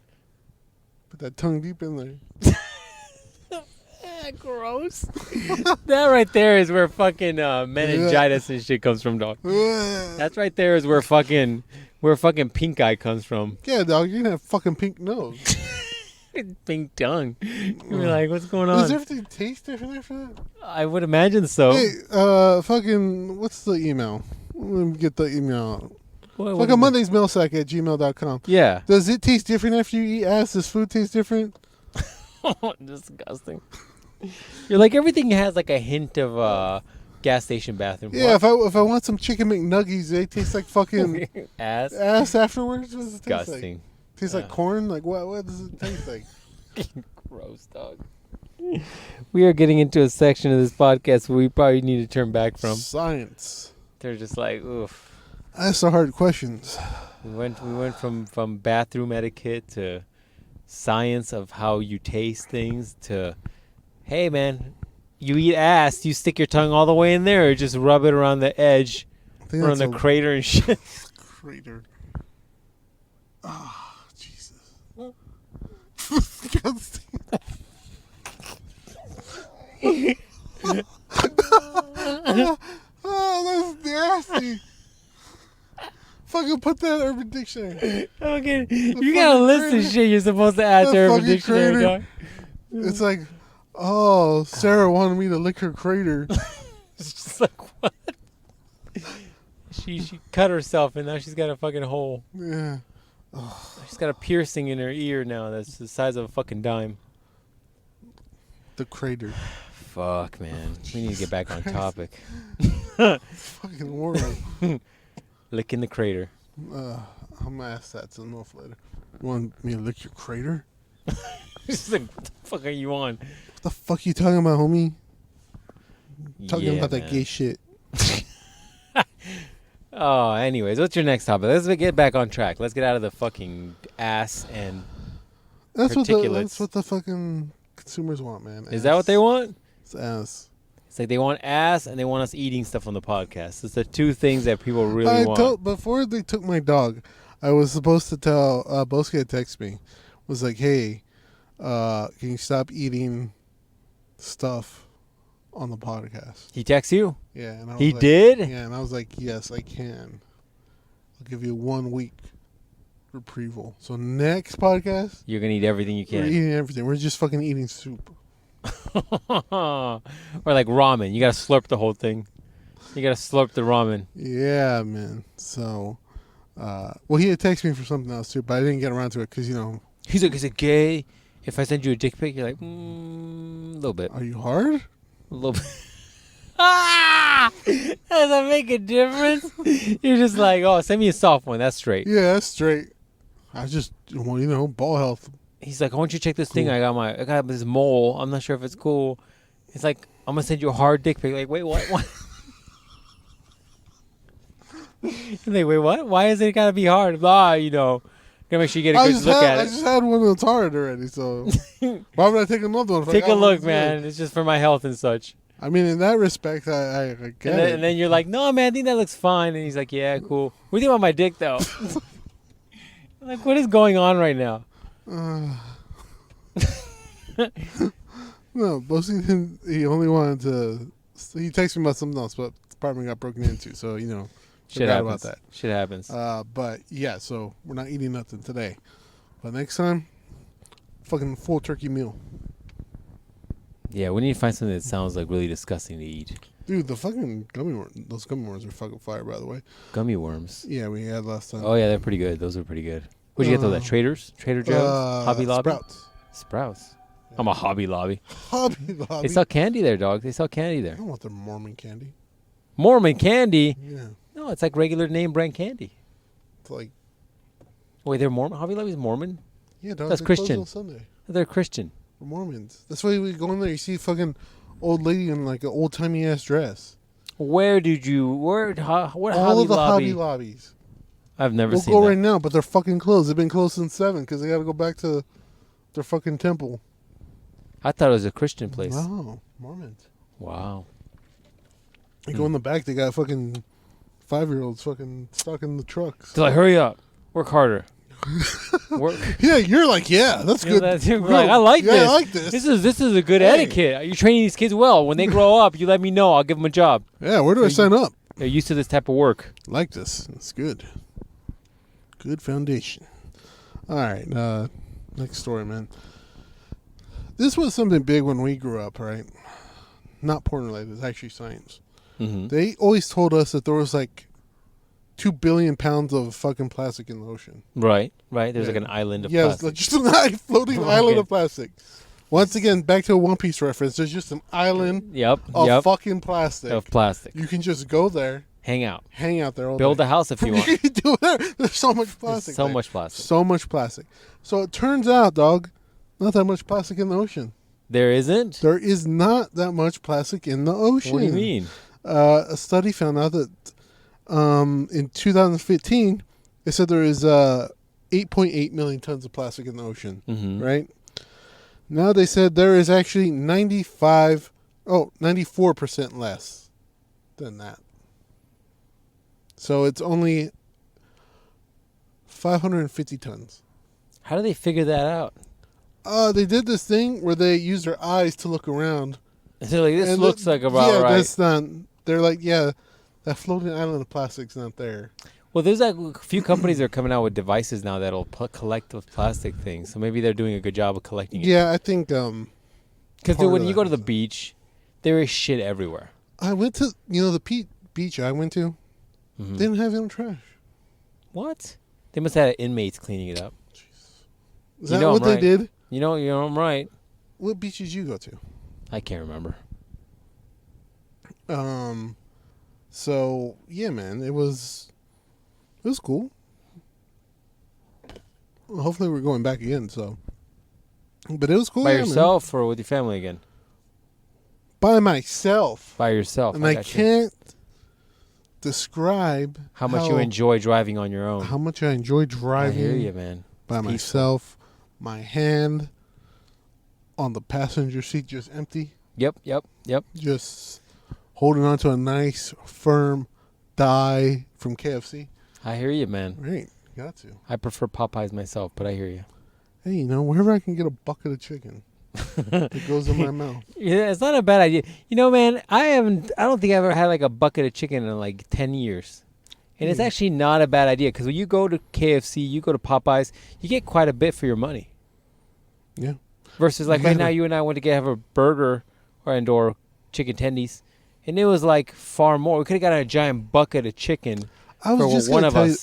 Put that tongue deep in there. Gross. That right there is where fucking meningitis and shit comes from, dog. That's right there is where fucking pink eye comes from. Yeah, dog. You're gonna have fucking pink nose. Pink tongue. You're like, what's going on? Does everything taste different after that? I would imagine so. Hey, fucking, what's the email? Let me get the email. What Fucking mondaysmailsack@gmail.com. Yeah. Does it taste different after you eat ass? Does food taste different? Disgusting. You're like, everything has like a hint of gas station bathroom. Yeah, if I want some chicken McNuggies, they taste like fucking ass afterwards. What does it taste disgusting. like? Tastes like corn? Like what does it taste like? Gross, dog. We are getting into a section of this podcast where we probably need to turn back from. Science. They're just like, oof. That's the hard questions. We went from bathroom etiquette to science of how you taste things to, hey man, you eat ass, you stick your tongue all the way in there or just rub it around the edge, around the crater and shit. Crater. Oh, Jesus. Disgusting. Oh, that's nasty. Fucking put that in Urban Dictionary. Okay, you gotta list the shit you're supposed to add to Urban Dictionary, dog. It's like, oh, Sarah wanted me to lick her crater. It's just like, what? She cut herself and now she's got a fucking hole. Yeah. Oh. She's got a piercing in her ear now that's the size of a fucking dime. The crater. Fuck, man. We need to get back on topic. Fucking world. Licking the crater. I'm gonna ask that to the MILF later. You want me to lick your crater? She's like, what the fuck are you on? What the fuck you talking about, homie? Talking about man. that gay shit. Oh, anyways, what's your next topic? Let's get back on track. Let's get out of the fucking ass and particulates. That's what the fucking consumers want, man. Is that what they want? It's ass. It's like they want ass and they want us eating stuff on the podcast. It's the two things that people really want. Before they took my dog, I was supposed to tell Boske had text me. Was like, hey, can you stop eating stuff on the podcast? He texts you? Yeah. And I was he like, did? Yeah, and I was like, yes, I can. I'll give you 1 week reprieval. So next podcast, you're going to eat everything you can. We're eating everything. We're just fucking eating soup. Or like ramen. You got to slurp the whole thing. You got to slurp the ramen. Yeah, man. So, well, he had texted me for something else too, but I didn't get around to it because, you know. He's like, is it gay if I send you a dick pic? You're like, a little bit. Are you hard? A little bit. Does that make a difference? You're just like, oh, send me a soft one. That's straight. Yeah, that's straight. I just, well, you know, ball health. He's like, I want you to check this thing. I got this mole. I'm not sure if it's cool. It's like, I'm gonna send you a hard dick pic. Like, wait, what? He's like, wait, what? Why is it gotta be hard? Blah, you know. Gotta make sure you get a good look at it. I just had one that's hard already, so why would I take another one? Take a look, man. It's just for my health and such. I mean, in that respect, I get it. And then you're like, no, man, I think that looks fine. And he's like, yeah, cool. What do you think about my dick, though? I'm like, what is going on right now? No, Bosie, he only wanted to. He texted me about something else, but the apartment got broken into, so you know, shit happens about that. Shit happens. But yeah, so we're not eating nothing today. But next time, fucking full turkey meal. Yeah, we need to find something that sounds like really disgusting to eat. Dude, the fucking gummy worms, those gummy worms are fucking fire, by the way. Gummy worms. Yeah, we had last time. Oh yeah, they're pretty good. Those are pretty good. Where'd you get those at? Traders? Trader Joe's? Hobby Lobby? Sprouts. Yeah. I'm a Hobby Lobby. Hobby Lobby. They sell candy there, dog. They sell candy there. I don't want their Mormon candy. Mormon candy? Yeah. No, it's like regular name brand candy. It's like... Wait, they're Mormon? Hobby Lobby's Mormon? Yeah, dog. That's Christian. On Sunday. They're Christian. We're Mormons. That's why we go in there. You see a fucking old lady in like an old timey ass dress. Where did you? What All Hobby of the Lobby? Hobby Lobbies. I've never We'll seen go that. right now, but they're fucking closed. They've been closed since 7 because they got to go back to their fucking temple. I thought it was a Christian place. No, Mormons. Wow. You go in the back, they got fucking 5-year-olds fucking stuck in the trucks. They're like, hurry up, work harder. Work. Yeah, you're like, yeah, that's good. You're like, I like this. I like this. This is a good etiquette. You're training these kids well. When they grow up, you let me know. I'll give them a job. Yeah, where do I sign up? They're used to this type of work. Like this. It's good. Good foundation. All right, next story, man. This was something big when we grew up, right? Not porn related. It's actually science. Mm-hmm. They always told us that there was like 2 billion pounds of fucking plastic in the ocean. Right. There's like an island of plastic. plastic. Just an floating island of plastic. Once again, back to a One Piece reference. There's just an island of fucking plastic. Of plastic. You can just go there. Hang out there all Build day. a house if you want. You can do it. There's so much plastic. So much plastic. So much plastic. So it turns out, dog, not that much plastic in the ocean. There isn't? There is not that much plastic in the ocean. What do you mean? A study found out that in 2015, they said there is 8.8 million tons of plastic in the ocean, right? Now they said there is actually 94% less than that. So it's only 550 tons. How do they figure that out? They did this thing where they used their eyes to look around. They're like, this looks like about right. That's not. They're like, yeah, that floating island of plastic's not there. Well, there's like a few companies that are coming out with devices now that'll collect those plastic things. So maybe they're doing a good job of collecting it. Yeah, I think. Because when you go to the beach, there is shit everywhere. I went to the beach I went to. Mm-hmm. They didn't have any trash. What? They must have had inmates cleaning it up. Is that what they did? You know I'm right. What beach did you go to? I can't remember. So yeah, man, it was cool. Well, hopefully we're going back again. So, but it was cool. By yourself or with your family again? By myself. By yourself. And I can't describe how much you enjoy driving on your own. How much I enjoy driving. I hear you, man. By myself. My hand on the passenger seat just empty. Yep. Just holding on to a nice, firm thigh from KFC. I hear you, man. Right. Got to. I prefer Popeyes myself, but I hear you. Hey, wherever I can get a bucket of chicken, it goes in my mouth. Yeah, it's not a bad idea. Man, I don't think I've ever had like a bucket of chicken in like 10 years. And it's actually not a bad idea because when you go to KFC, you go to Popeyes, you get quite a bit for your money. Yeah. Versus like right now, you and I went to have a burger or chicken tendies, and it was like far more. We could have got a giant bucket of chicken. I was just one of us.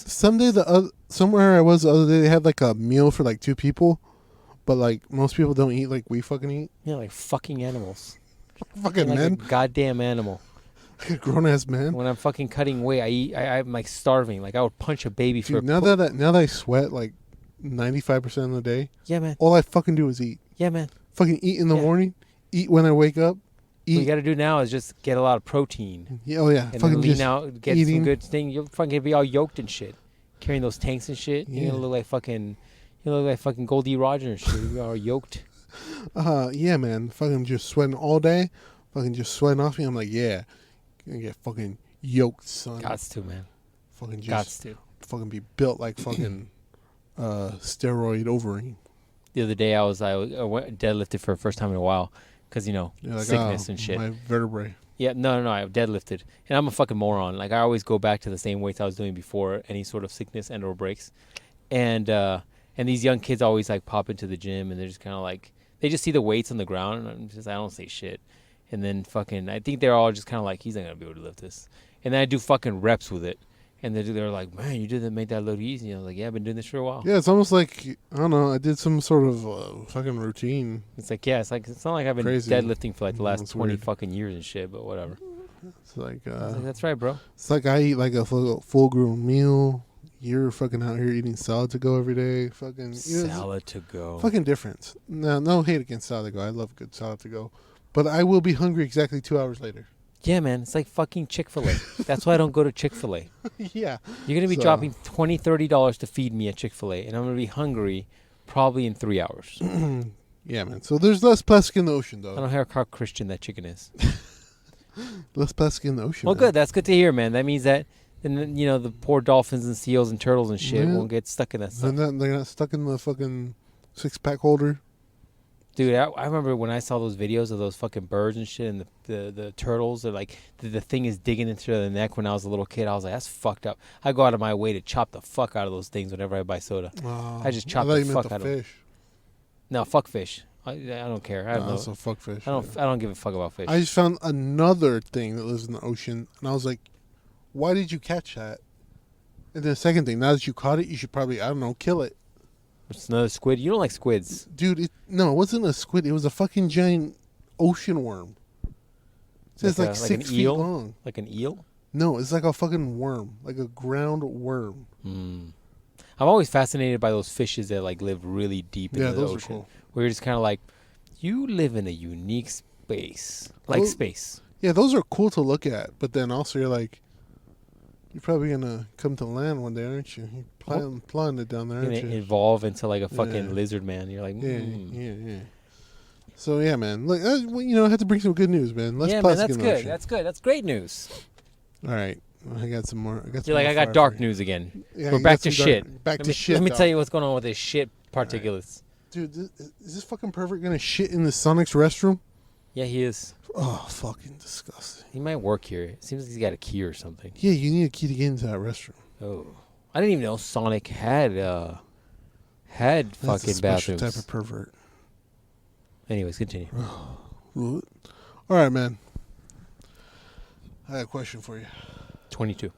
Somewhere I was the other day, they had like a meal for like 2 people, but like most people don't eat like we fucking eat. Yeah, like fucking animals. Fucking like men. A goddamn animal. Like a grown ass man. When I'm fucking cutting weight, I'm like starving. Like I would punch a baby for. Now that I sweat like 95% of the day. Yeah, man. All I fucking do is eat. Yeah, man. Fucking eat in the morning. Eat when I wake up. Eat. What you got to do now is just get a lot of protein. Yeah, oh yeah. And fucking lean out, get some good thing. You'll fucking be all yoked and shit, carrying those tanks and shit. Yeah. You're gonna look like fucking Goldie Roger and shit. You'll be all yoked. Yeah, man. Fucking just sweating all day. Fucking just sweating off me. I'm like, yeah. Gonna get fucking yoked, son. Gots to, man. Fucking just Gots to. Fucking be built like fucking steroid ovary. The other day I went deadlifted for the first time in a while because sickness and shit. My vertebrae. Yeah, no, I deadlifted, and I'm a fucking moron. Like I always go back to the same weights I was doing before any sort of sickness and or breaks, and And these young kids always like pop into the gym and they're just kind of like, they just see the weights on the ground and I don't say shit. And then fucking, I think they're all just kind of like, he's not going to be able to lift this. And then I do fucking reps with it. And they're like, man, you didn't make that look easy. I was like, yeah, I've been doing this for a while. Yeah, it's almost like, I don't know, I did some sort of fucking routine. It's like, yeah, it's not like I've been Crazy. deadlifting for like the last 20 weird. fucking years and shit, but whatever. It's like, I was like, that's right, bro. It's like I eat like a full-grown meal. You're fucking out here eating salad to go every day. Fucking Salad to go. Fucking difference. No hate against salad to go. I love good salad to go. But I will be hungry exactly 2 hours later. Yeah, man. It's like fucking Chick-fil-A. That's why I don't go to Chick-fil-A. Yeah. You're going to be dropping $20, $30 to feed me at Chick-fil-A, and I'm going to be hungry probably in 3 hours. Yeah, man. So there's less plastic in the ocean, though. I don't care how Christian that chicken is. Less plastic in the ocean. Well, man. good. That's good to hear, man. That means that, and you know, the poor dolphins and seals and turtles and shit won't get stuck in that stuff. They're not stuck in the fucking 6-pack holder. Dude, I remember when I saw those videos of those fucking birds and shit, and the turtles. They're like the thing is digging into their neck. When I was a little kid, I was like, that's fucked up. I go out of my way to chop the fuck out of those things whenever I buy soda. I just chop the fuck out of them. No, fuck fish. I don't care. I Also, fuck fish. I don't give a fuck about fish. I just found another thing that lives in the ocean, and I was like, why did you catch that? And then the second thing, now that you caught it, you should probably, I don't know, kill it. It's another squid. You don't like squids. Dude, it wasn't a squid. It was a fucking giant ocean worm. It's like 6 feet long. Like an eel? No, it's like a fucking worm. Like a ground worm. I'm always fascinated by those fishes that like live really deep into the ocean. Are cool. Where you're just kind of like, you live in a unique space. Like space. Yeah, those are cool to look at. But then also you're like, you're probably going to come to land one day, aren't you? You're plotting it down there, aren't you? You're going to evolve into like a fucking lizard man. You're like, Yeah. So, yeah, man. Look, I had to bring some good news, man. Less plastic in the ocean. That's good. That's great news. All right. I got some more. You're like, I got dark news again. Yeah, we're back to shit. Back to shit. Let me tell you what's going on with this shit particulates. Right. Dude, is this fucking pervert going to shit in the Sonic's restroom? Yeah, he is. Oh, fucking disgusting. He might work here. It seems like he's got a key or something. Yeah, you need a key to get into that restroom. Oh. I didn't even know Sonic had fucking bathrooms. Type of pervert. Anyways, continue. All right, man. I got a question for you. 22.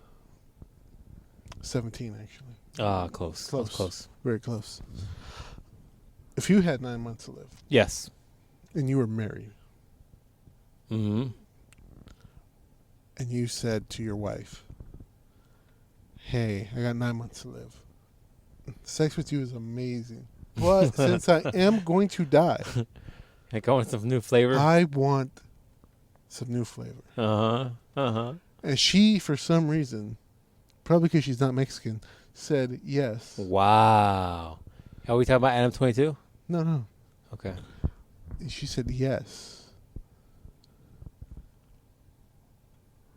17, actually. Ah, close. Close. Very close. If you had 9 months to live. Yes. And you were married. Mm-hmm. And you said to your wife, hey, I got 9 months to live. Sex with you is amazing. But since I am going to die. I want some new flavor. I want some new flavor. And she, for some reason, probably because she's not Mexican, said yes. Wow. Are we talking about Adam 22? No. Okay. And she said yes.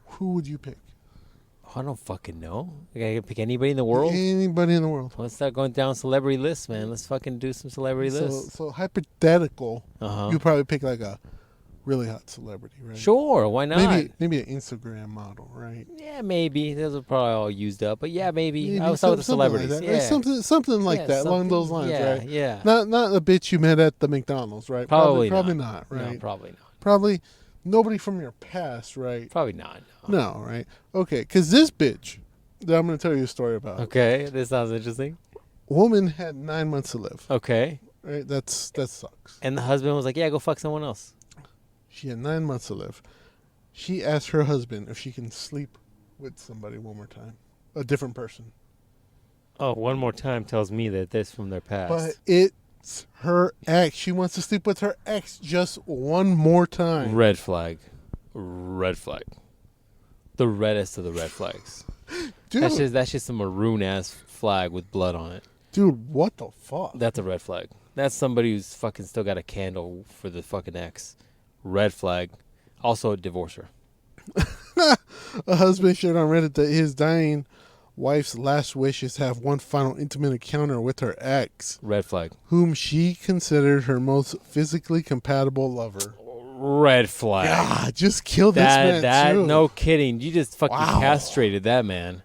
Who would you pick? Oh, I don't fucking know. I can pick anybody in the world? Anybody in the world. Let's start going down celebrity lists, man. Let's fucking do some celebrity lists. So hypothetical, you'd probably pick like a really hot celebrity, right? Sure, why not? Maybe an Instagram model, right? Yeah, maybe. Those are probably all used up, but yeah, maybe. I was talking with the celebrities. Like yeah. Something like that, along those lines, right? Yeah. Not a bitch you met at the McDonald's, right? Probably not, right? No, probably not. Probably nobody from your past, right? Probably not. No, right? Okay, because this bitch that I'm going to tell you a story about. Okay, this sounds interesting. Woman had 9 months to live. Okay. Right? That sucks. And the husband was like, yeah, go fuck someone else. She had 9 months to live. She asked her husband if she can sleep with somebody one more time. A different person. Oh, one more time tells me that that's from their past. But it's her ex. She wants to sleep with her ex just one more time. Red flag. Red flag. The reddest of the red flags. Dude. That's just a maroon ass flag with blood on it. Dude, what the fuck? That's a red flag. That's somebody who's fucking still got a candle for the fucking ex. Red flag. Also divorce her. A husband shared on Reddit that his dying wife's last wish is to have one final intimate encounter with her ex. Red flag. Whom she considered her most physically compatible lover. Red flag. Yeah, just kill this man too. No kidding. You just fucking castrated that man.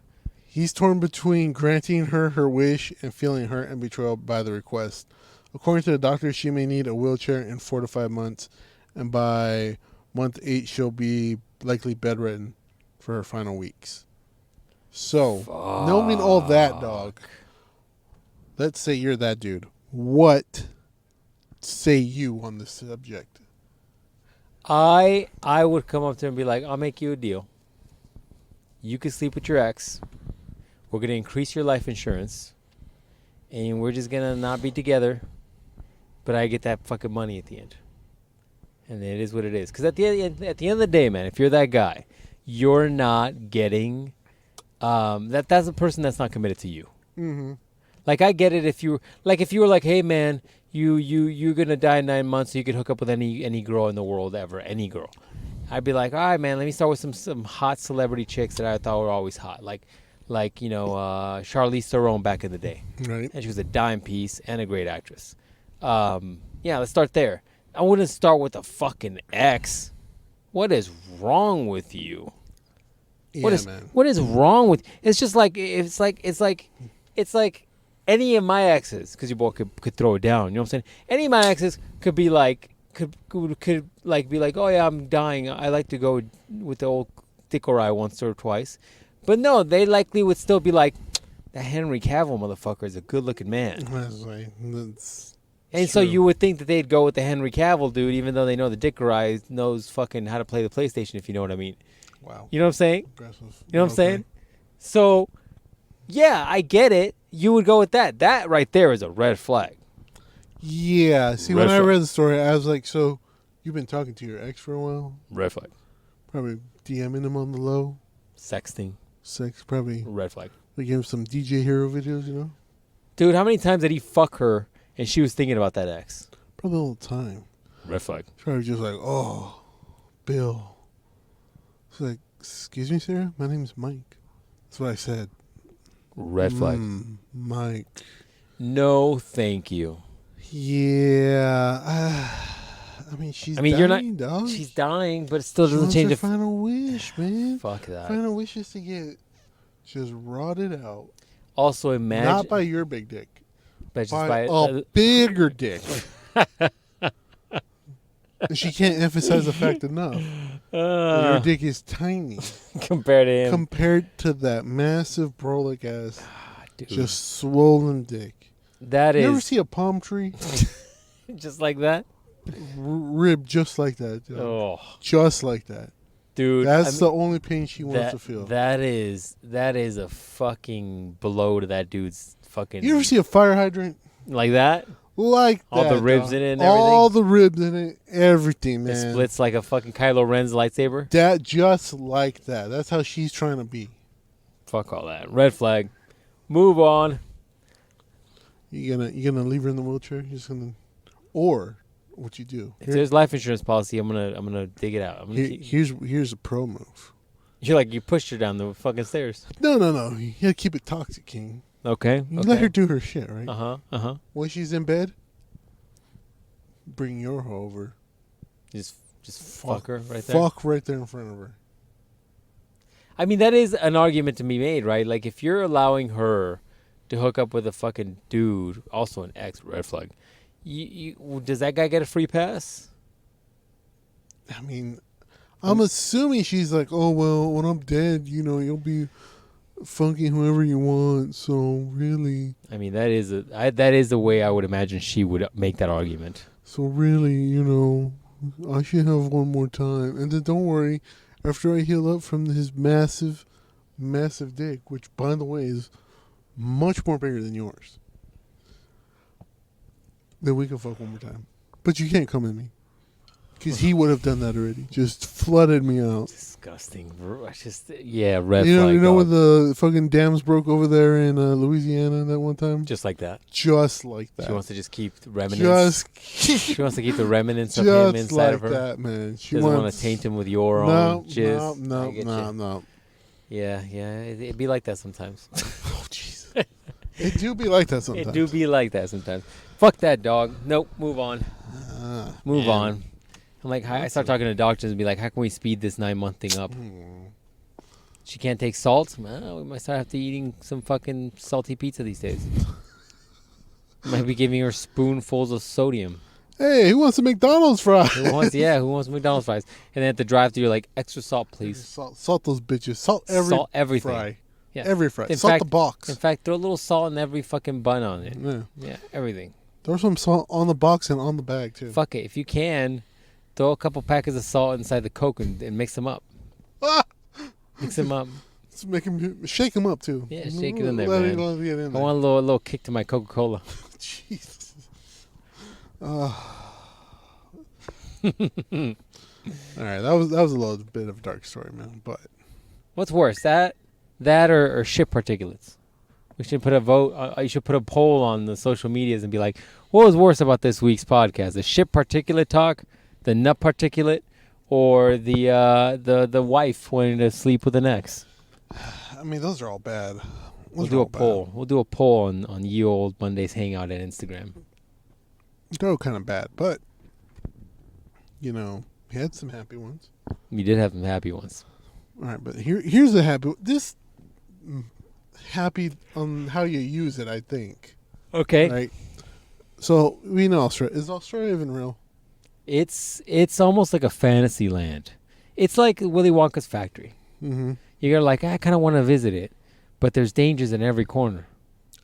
He's torn between granting her wish and feeling hurt and betrayed by the request. According to the doctor, she may need a wheelchair in 4 to 5 months, and by month 8, she'll be likely bedridden for her final weeks. So, knowing all that, dog, let's say you're that dude. What say you on this subject? I would come up to him and be like, I'll make you a deal. You can sleep with your ex. We're going to increase your life insurance. And we're just going to not be together. But I get that fucking money at the end. And it is what it is. Because at the end of the day, man, if you're that guy, you're not getting... that's a person that's not committed to you. Mm-hmm. Like, I get it if you were like, hey, man, you're going to die in 9 months so you can hook up with any girl in the world ever, any girl. I'd be like, all right, man, let me start with some hot celebrity chicks that I thought were always hot. Like Charlize Theron back in the day. Right. And she was a dime piece and a great actress. Yeah, let's start there. I wouldn't start with a fucking ex. What is wrong with you? Yeah, man. What is wrong with? It's just like it's like any of my exes, because you both could throw it down. You know what I'm saying? Any of my exes could be like could be like, oh yeah, I'm dying. I like to go with the old dick or I once or twice, but no, they likely would still be like, that Henry Cavill motherfucker is a good looking man. That's right. And so you would think that they'd go with the Henry Cavill dude, even though they know the dick or I knows fucking how to play the PlayStation, if you know what I mean. Wow. You know what I'm saying? Aggressive. You know what I'm saying? So, yeah, I get it. You would go with that. That right there is a red flag. Yeah. See, Red when I flag. read the story, I was like, so you've been talking to your ex for a while? Red flag. Probably DMing him on the low. Sexting. Sex, probably. Red flag. We gave him some DJ Hero videos, you know? Dude, how many times did he fuck her and she was thinking about that ex? Probably all the time. Red flag. Probably just like, oh, Bill. It's like, excuse me, Sarah? My name's Mike. That's what I said. Red flag. Mike. No, thank you. Yeah. I mean, she's dying, you're not. dog. She's dying, but it still doesn't She change wants the her final wish, man. Fuck that. Final wish is to get just rotted out. Also, imagine Not by your big dick. but just By by a bigger dick. And she can't emphasize the fact enough. that your dick is tiny compared to him. compared to that massive brolic ass, Dude, just swollen dick. that You is ever see a palm tree just like that. ribbed just like that? Dude. Oh, Just like that. dude, That's the only pain she wants to feel. That is a fucking blow to that dude's fucking. You ever see a fire hydrant like that? like that? All the ribs dog. in it and All everything? the ribs in it, everything, man. It splits like a fucking Kylo Ren's lightsaber. That just like that. That's how she's trying to be. Fuck all that. Red flag. Move on. You gonna leave her in the wheelchair? You're just gonna, or what you do? If there's life insurance policy, I'm gonna dig it out. I'm gonna Here's a pro move. You're like, you pushed her down the fucking stairs. No. You gotta keep it toxic, King. Okay. You let her do her shit, right? Uh-huh. When she's in bed, bring your hoe over. Just fuck her right there. Fuck right there in front of her. I mean, that is an argument to be made, right? Like, if you're allowing her to hook up with a fucking dude, also an ex, red flag, does that guy get a free pass? I mean, I'm assuming she's like, oh, well, when I'm dead, you'll be funking whoever you want, so really. I mean, that is the way I would imagine she would make that argument. So really, I should have one more time. And then don't worry, after I heal up from his massive, massive dick, which, by the way, is much more bigger than yours, then we can fuck one more time. But you can't come at me. Because he would have done that already. Just flooded me out. Disgusting. Red flag. You know dog. when the fucking dams broke over there in Louisiana that one time? Just like that. Just like that. She wants to just keep the remnants. She wants to keep the remnants of him just inside like of her. that, man. She Doesn't want wants to taint him with your own jizz. No. Yeah. It'd be like that sometimes. Oh, jeez. It do be like that sometimes. It do be like that sometimes. Fuck that dog. Nope. Move on. Move on. I'm like, I start talking to doctors and be like, how can we speed this 9-month thing up? She can't take salt. Well, we might start have to eating some fucking salty pizza these days. Might be giving her spoonfuls of sodium. Hey, who wants a McDonald's fry? Who wants McDonald's fries? And then at the drive-thru, you're like, extra salt, please. Salt those bitches. Salt everything. Fry. Yeah. Every fry. In Salt fact, the box. In fact, throw a little salt in every fucking bun on it. Yeah. Yeah, everything. Throw some salt on the box and on the bag, too. Fuck it. If you can, throw a couple packets of salt inside the Coke and mix them up. Mix them up. Shake them up, too. Yeah, shake it in there, Let man. it get in there. I want a little kick to my Coca-Cola. Jesus. All right, that was a little bit of a dark story, man. But What's worse, that or shit particulates? We should put a vote. You should put a poll on the social medias and be like, what was worse about this week's podcast? The shit particulate talk, the nut particulate, or the wife wanting to sleep with an ex? I mean, those are all bad. We'll do a poll. We'll do a poll on Ye Old Mondays Hangout at Instagram. They're all kind of bad, but you know, we had some happy ones. We did have some happy ones. All right, but here's the happy. This happy on how you use it, I think. Okay. Right. So we know Australia. Is Australia even real? It's almost like a fantasy land. It's like Willy Wonka's factory. Mm-hmm. You're like, I kind of want to visit it, but there's dangers in every corner.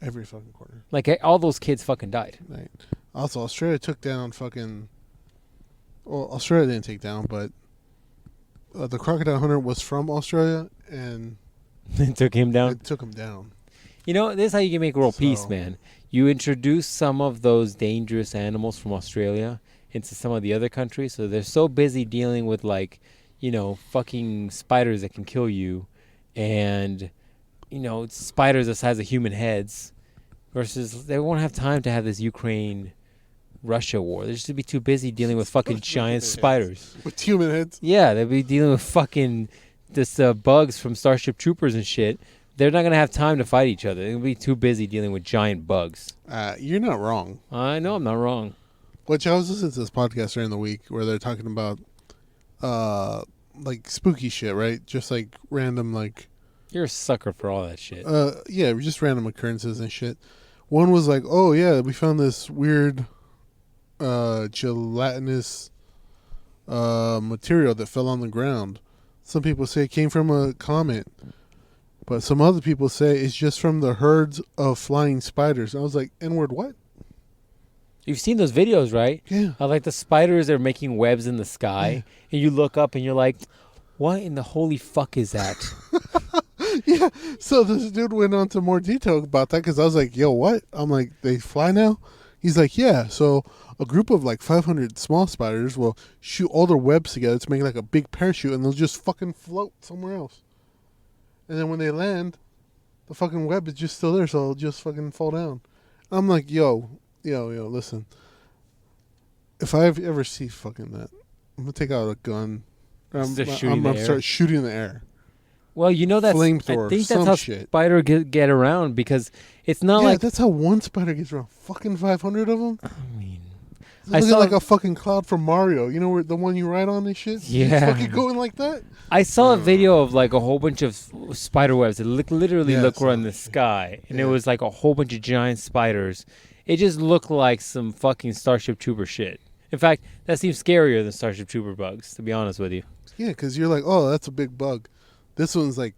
Every fucking corner. Like all those kids fucking died. Right. Also, Australia took down fucking. Well, Australia didn't take down, but the crocodile hunter was from Australia, and It took him down. it took him down. You know, this is how you can make world peace, man. You introduce some of those dangerous animals from Australia into some of the other countries, so they're so busy dealing with, like, you know, fucking spiders that can kill you, and, you know, spiders the size of human heads, versus they won't have time to have this Ukraine-Russia war. They're just be too busy dealing with fucking giant spiders. With human heads? Yeah, they'll be dealing with fucking this bugs from Starship Troopers and shit. They're not going to have time to fight each other. They'll be too busy dealing with giant bugs. You're not wrong. I know I'm not wrong. Which I was listening to this podcast during the week where they're talking about like spooky shit, right? Just like random like You're a sucker for all that shit. yeah, just random occurrences and shit. One was like, oh yeah, we found this weird gelatinous material that fell on the ground. Some people say it came from a comet, but some other people say it's just from the herds of flying spiders. And I was like, N-word what? You've seen those videos, right? Yeah. Like the spiders are making webs in the sky, and you look up and you're like, what in the holy fuck is that? Yeah. So this dude went on to more detail about that because I was like, yo, what? I'm like, they fly now? He's like, yeah. So a group of like 500 small spiders will shoot all their webs together to make like a big parachute, and they'll just fucking float somewhere else. And then when they land, the fucking web is just still there, so it'll just fucking fall down. I'm like, yo, listen. If I ever see fucking that, I'm going to take out a gun. I'm going to start shooting in the air. Well, you know that's flamethrower, I think that's how shit. spider get around, because it's not like that's how one spider gets around. Fucking 500 of them. I mean, I saw like a fucking cloud from Mario. You know where the one you ride on and shit. Yeah, it's fucking going like that. I saw a video of like a whole bunch of spider webs that literally look around the sky, and it was like a whole bunch of giant spiders. It just looked like some fucking Starship Trooper shit. In fact, that seems scarier than Starship Trooper bugs, to be honest with you. Yeah, because you're like, oh, that's a big bug. This one's like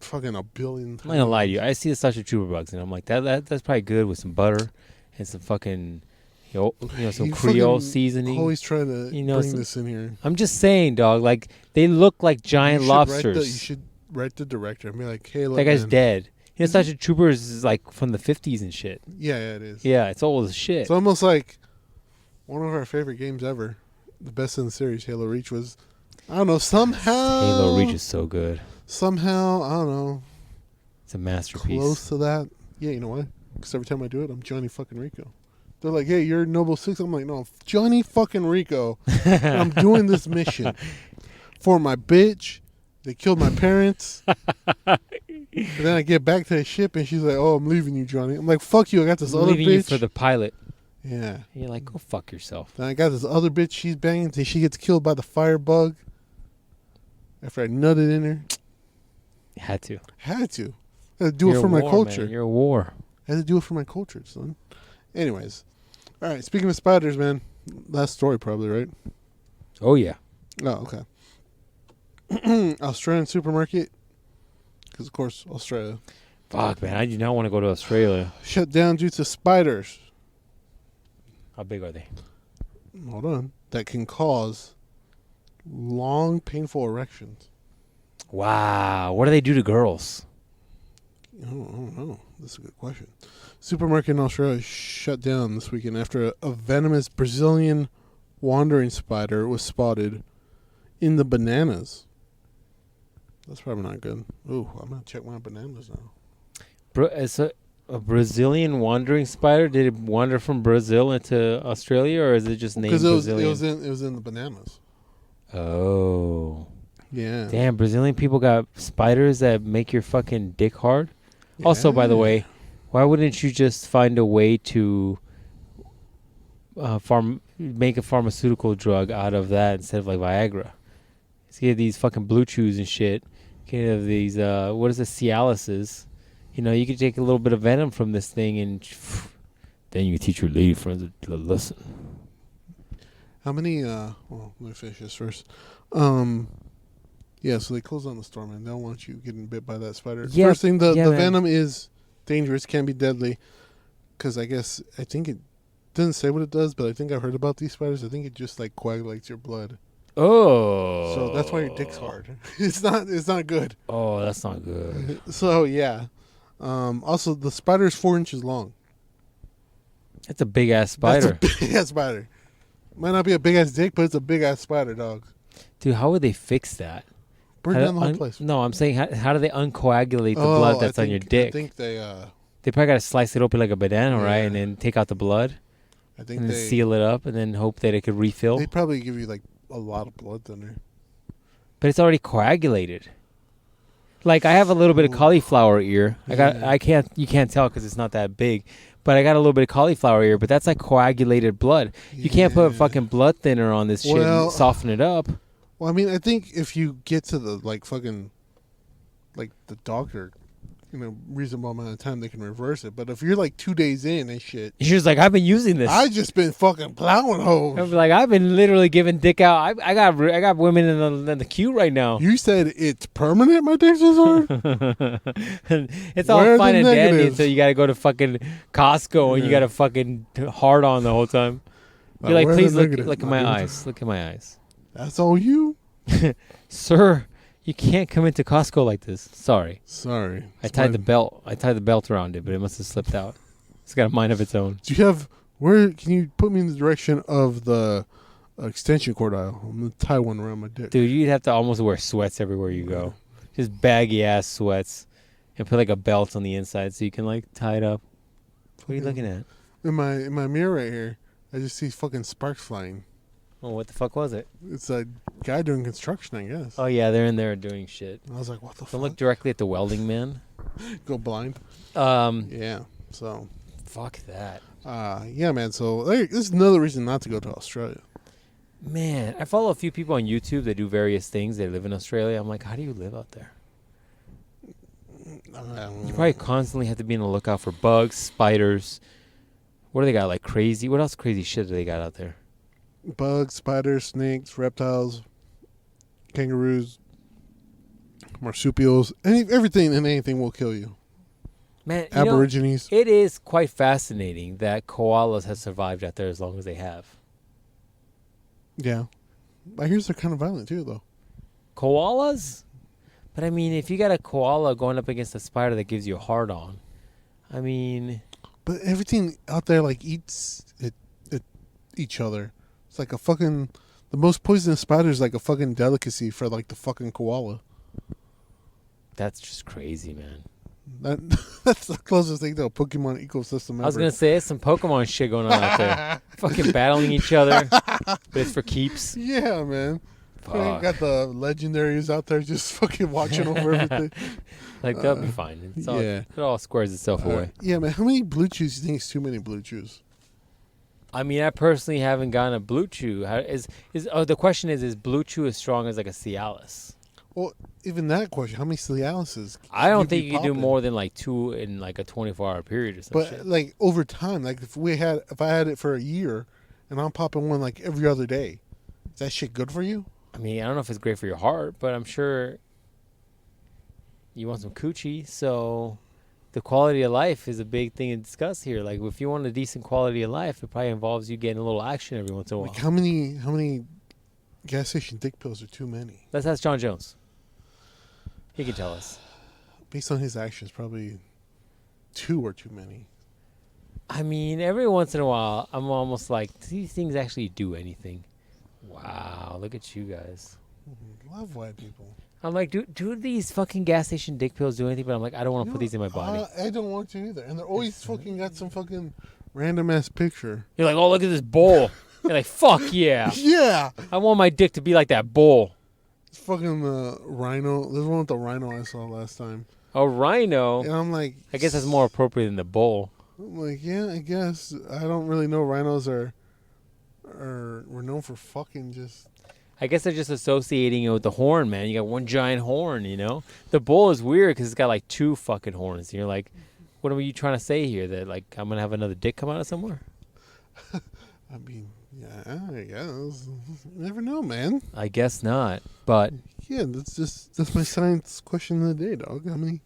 fucking a billion times. I'm not gonna lie to you. I see the Starship Trooper bugs, and I'm like, that's probably good with some butter and some fucking, some Creole seasoning. Always trying to bring this in here. I'm just saying, dog. Like, they look like giant lobsters. You should write the director and be like, hey, look, that guy's dead. You know, Starship Troopers is like from the 50s and shit. Yeah, it is. Yeah, it's old as shit. It's almost like one of our favorite games ever. The best in the series, Halo Reach, was, I don't know, somehow. Halo Reach is so good. Somehow, I don't know. It's a masterpiece. Close to that. Yeah, you know why? Because every time I do it, I'm Johnny fucking Rico. They're like, hey, you're Noble Six. I'm like, no, Johnny fucking Rico. And I'm doing this mission for my bitch. They killed my parents. And then I get back to the ship and she's like, oh, I'm leaving you, Johnny. I'm like, fuck you. I got this other bitch. Leaving you for the pilot. Yeah. And you're like, go fuck yourself. Then I got this other bitch she's banging until she gets killed by the firebug. After I nutted in her. Had to. Had to. I had to do it You're for a my war, culture. Man. You're a war. I had to do it for my culture, son. Anyways. All right. Speaking of spiders, man. Last story, probably, right? Oh, yeah. Oh, okay. Australian supermarket. Because, of course, Australia. Fuck, man. I do not want to go to Australia. Shut down due to spiders. How big are they? Hold on. That can cause long, painful erections. Wow. What do they do to girls? I don't know. That's a good question. Supermarket in Australia shut down this weekend after a venomous Brazilian wandering spider was spotted in the bananas. That's probably not good. Ooh, I'm going to check my bananas now. It's a Brazilian wandering spider? Did it wander from Brazil into Australia, or is it just named Brazilian? Because it was in the bananas. Oh. Yeah. Damn, Brazilian people got spiders that make your fucking dick hard? Yeah. Also, by the way, why wouldn't you just find a way to make a pharmaceutical drug out of that instead of like Viagra? Let's get these fucking blue chews and shit. Get these, what is it, Cialises. You know, you could take a little bit of venom from this thing and then you can teach your lady friends a lesson. How many, well, let me finish this first. Yeah, so they closed down the store, man. They don't want you getting bit by that spider. Yeah, first thing, the venom is dangerous, can be deadly. Because I think it doesn't say what it does, but I think I've heard about these spiders. I think it just like coagulates your blood. Oh. So that's why your dick's hard. It's not good. Oh, that's not good. So, yeah. Also, the spider is 4 inches long. That's a big-ass spider. That's a big-ass spider. Might not be a big-ass dick, but it's a big-ass spider, dog. Dude, how would they fix that? Burn down the whole place. No, I'm saying, how do they uncoagulate the blood that's on your dick? I think they probably got to slice it open like a banana, right? And then take out the blood? I think and then seal it up and then hope that it could refill? They probably give you, like, a lot of blood thinner. But it's already coagulated. Like, I have a little bit of cauliflower ear. You can't tell because it's not that big. But I got a little bit of cauliflower ear, but that's like coagulated blood. You can't put fucking blood thinner on this shit and soften it up. Well, I mean, I think if you get to the, like, fucking, like, the doctor in a reasonable amount of time, they can reverse it. But if you're, like, 2 days in and shit. She was like, I've been using this. I just been fucking plowing hoes. I'm like, I've been literally giving dick out. I got women in the queue right now. You said it's permanent, my dick's is hard? It's all fine and dandy until you got to go to fucking Costco and you got to fucking hard on the whole time. You're like, please look at my eyes. Look at my eyes. That's all you? Sir, you can't come into Costco like this. Sorry. I tied the belt around it, but it must have slipped out. It's got a mind of its own. Do you have, where can you put me in the direction of the extension cord aisle? I'm going to tie one around my dick. Dude, you'd have to almost wear sweats everywhere you go. Just baggy ass sweats. And put like a belt on the inside so you can like tie it up. What are you looking at? In my mirror right here, I just see fucking sparks flying. Oh, what the fuck was it? It's a guy doing construction, I guess. Oh, yeah, they're in there doing shit. I was like, what the fuck? Don't look directly at the welding man. Go blind. Yeah, so. Fuck that. Yeah, man, so this is another reason not to go to Australia. Man, I follow a few people on YouTube that do various things. They live in Australia. I'm like, how do you live out there? You probably constantly have to be on the lookout for bugs, spiders. What do they got? Like crazy? What else crazy shit do they got out there? Bugs, spiders, snakes, reptiles, kangaroos, marsupials, everything and anything will kill you. Man, Aborigines. It is quite fascinating that koalas have survived out there as long as they have. Yeah. I hear they're kind of violent too, though. Koalas? But I mean, if you got a koala going up against a spider that gives you a hard on, I mean. But everything out there like eats each other. It's like a fucking, the most poisonous spider is like a fucking delicacy for like the fucking koala. That's just crazy, man. That's the closest thing to a Pokemon ecosystem ever. I was gonna say there's some Pokemon shit going on out there, fucking battling each other, but it's for keeps. Yeah, man. Got the legendaries out there just fucking watching over everything. Like that'll be fine. It all squares itself away. Yeah, man. How many blue chews do you think is too many blue chews? I mean, I personally haven't gotten a blue chew. The question is blue chew as strong as like a Cialis? Well, even that question, how many Cialis? I don't think you can do more than like 2 in like a 24-hour period or something. But like over time, like if I had it for a year, and I'm popping one like every other day, is that shit good for you? I mean, I don't know if it's great for your heart, but I'm sure you want some coochie. So the quality of life is a big thing to discuss here. Like if you want a decent quality of life, it probably involves you getting a little action every once in a while. Like how many gas station dick pills are too many? Let's ask John Jones. He can tell us. Based on his actions, probably 2 are too many. I mean, every once in a while, I'm almost like, do these things actually do anything? Wow, look at you guys. Love white people. I'm like, do these fucking gas station dick pills do anything? But I'm like, I don't want to put these in my body. I don't want to either. And they're always fucking got some fucking random ass picture. You're like, oh, look at this bowl. You're like, fuck yeah. Yeah. I want my dick to be like that bowl. It's fucking rhino. There's one with the rhino I saw last time. A rhino? And I'm like... I guess that's more appropriate than the bowl. I'm like, yeah, I guess. I don't really know. Rhinos were known for fucking just... I guess they're just associating it with the horn, man. You got one giant horn, you know? The bull is weird because it's got like 2 fucking horns. And you're like, what are you trying to say here? That like I'm going to have another dick come out of somewhere? I mean, yeah, I guess. You never know, man. I guess not, but... Yeah, that's my science question of the day, dog. How many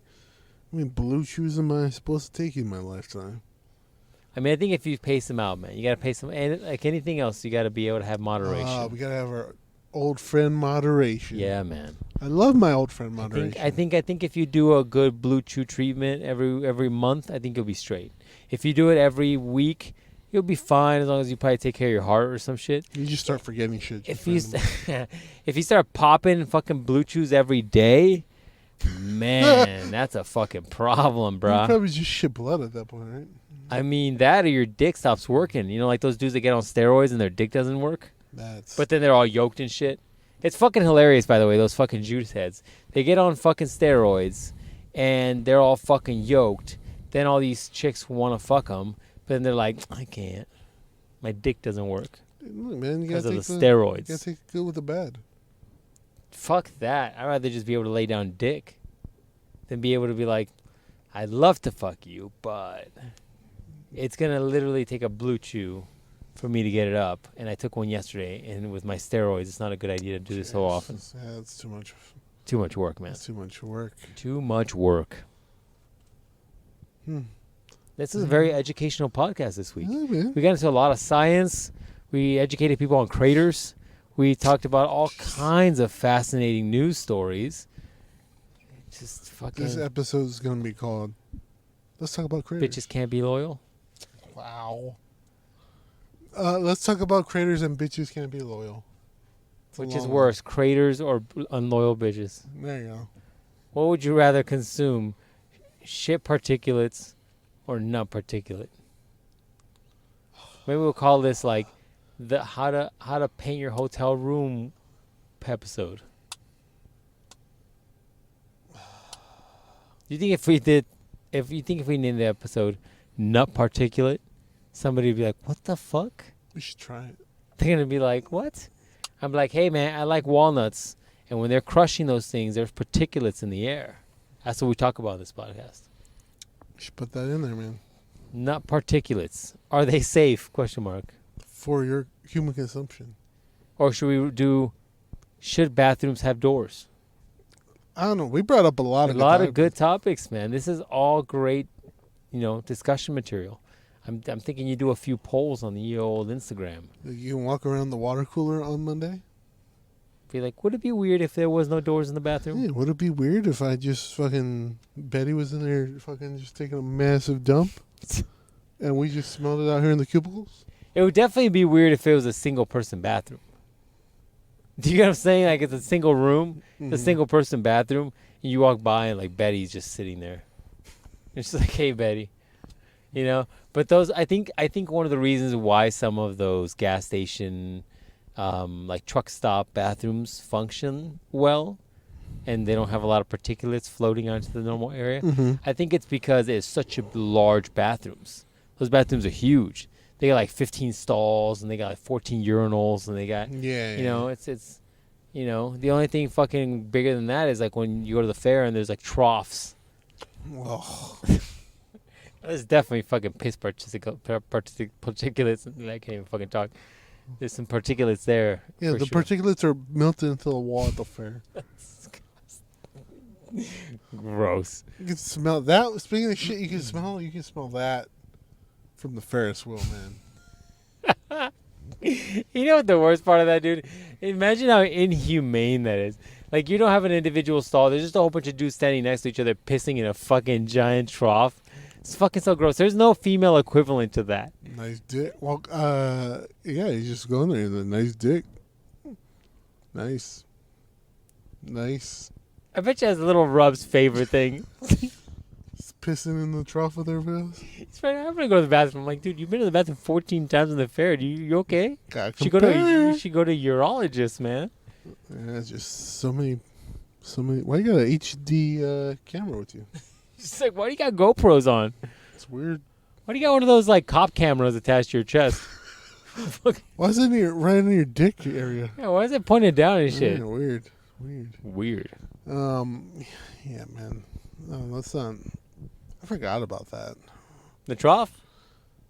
blue chews am I supposed to take in my lifetime? I mean, I think if you pace them out, man, you got to pace them. And like anything else, you got to be able to have moderation. We got to have our old friend moderation. Yeah, man. I love my old friend moderation. I think if you do a good blue chew treatment every month, I think you'll be straight. If you do it every week, you'll be fine as long as you probably take care of your heart or some shit. You just start forgetting shit. If you start popping fucking blue chews every day, man, that's a fucking problem, bro. You probably just shit blood at that point, right? I mean, that or your dick stops working. You know, like those dudes that get on steroids and their dick doesn't work? But then they're all yoked and shit. It's fucking hilarious, by the way, those fucking juice heads. They get on fucking steroids, and they're all fucking yoked. Then all these chicks want to fuck them, but then they're like, I can't. My dick doesn't work. Look, man, because of the steroids. You gotta take the good with the bad. Fuck that. I'd rather just be able to lay down dick than be able to be like, I'd love to fuck you, but it's going to literally take a blue chew for me to get it up. And I took one yesterday, and with my steroids, it's not a good idea to do this so often. Yeah, it's too much. Too much work, man. It's too much work. Too much work. This is a very educational podcast this week. Yeah, man. We got into a lot of science. We educated people on craters. We talked about all kinds of fascinating news stories. Just fucking... This episode is going to be called Let's Talk About Craters. Bitches Can't Be Loyal. Wow. Let's talk about craters and bitches can't be loyal. Which is worse, craters or unloyal bitches? There you go. What would you rather consume? Shit particulates or nut particulate? Maybe we'll call this like the how to paint your hotel room episode. Do you think if we named the episode nut particulate, somebody would be like, what the fuck? We should try it. They're going to be like, what? I'm like, hey, man, I like walnuts. And when they're crushing those things, there's particulates in the air. That's what we talk about in this podcast. You should put that in there, man. Nut particulates. Are they safe? Question mark. For your human consumption. Or should we do, should bathrooms have doors? I don't know. We brought up a lot of good topics, man. This is all great, discussion material. I'm thinking you do a few polls on the old Instagram. You can walk around the water cooler on Monday. Be like, would it be weird if there was no doors in the bathroom? Yeah, would it be weird if I just fucking Betty was in there fucking just taking a massive dump, and we just smelled it out here in the cubicles? It would definitely be weird if it was a single person bathroom. Do you get what I'm saying? Like it's a single room, a single person bathroom, and you walk by and like Betty's just sitting there. It's just like, hey Betty, But those, I think one of the reasons why some of those gas station, like truck stop bathrooms function well, and they don't have a lot of particulates floating onto the normal area. I think it's because it's such a large bathrooms. Those bathrooms are huge. They got like 15 stalls, and they got like 14 urinals, and they got, it's You know, the only thing fucking bigger than that is like when you go to the fair and there's like troughs. Oh, There's definitely fucking piss particulates. I can't even fucking talk. There's some particulates there. yeah, the particulates are melted into the wall at the fair. Gross. You can smell that. Speaking of shit, you can smell that from the Ferris wheel, man. You know what the worst part of that, dude? Imagine how inhumane that is. Like, you don't have an individual stall. There's just a whole bunch of dudes standing next to each other pissing in a fucking giant trough. It's fucking so gross. There's no female equivalent to that. Nice dick. Well, yeah, you just go in there and a nice dick. Nice. I bet you that's little Rub's favorite thing. Just pissing in the trough with everybody else. He's right. I'm gonna go to the bathroom. I'm like, dude, you've been to the bathroom 14 times in the fair. You okay? You You should go to a urologist, man. Yeah, it's just so many. Why you got an HD camera with you? It's like, why do you got GoPros on? It's weird. Why do you got one of those like cop cameras attached to your chest? Why is it right in your dick area? Yeah, why is it pointed down and shit? Yeah, weird. Yeah, man. No, let's not. I forgot about that. The trough?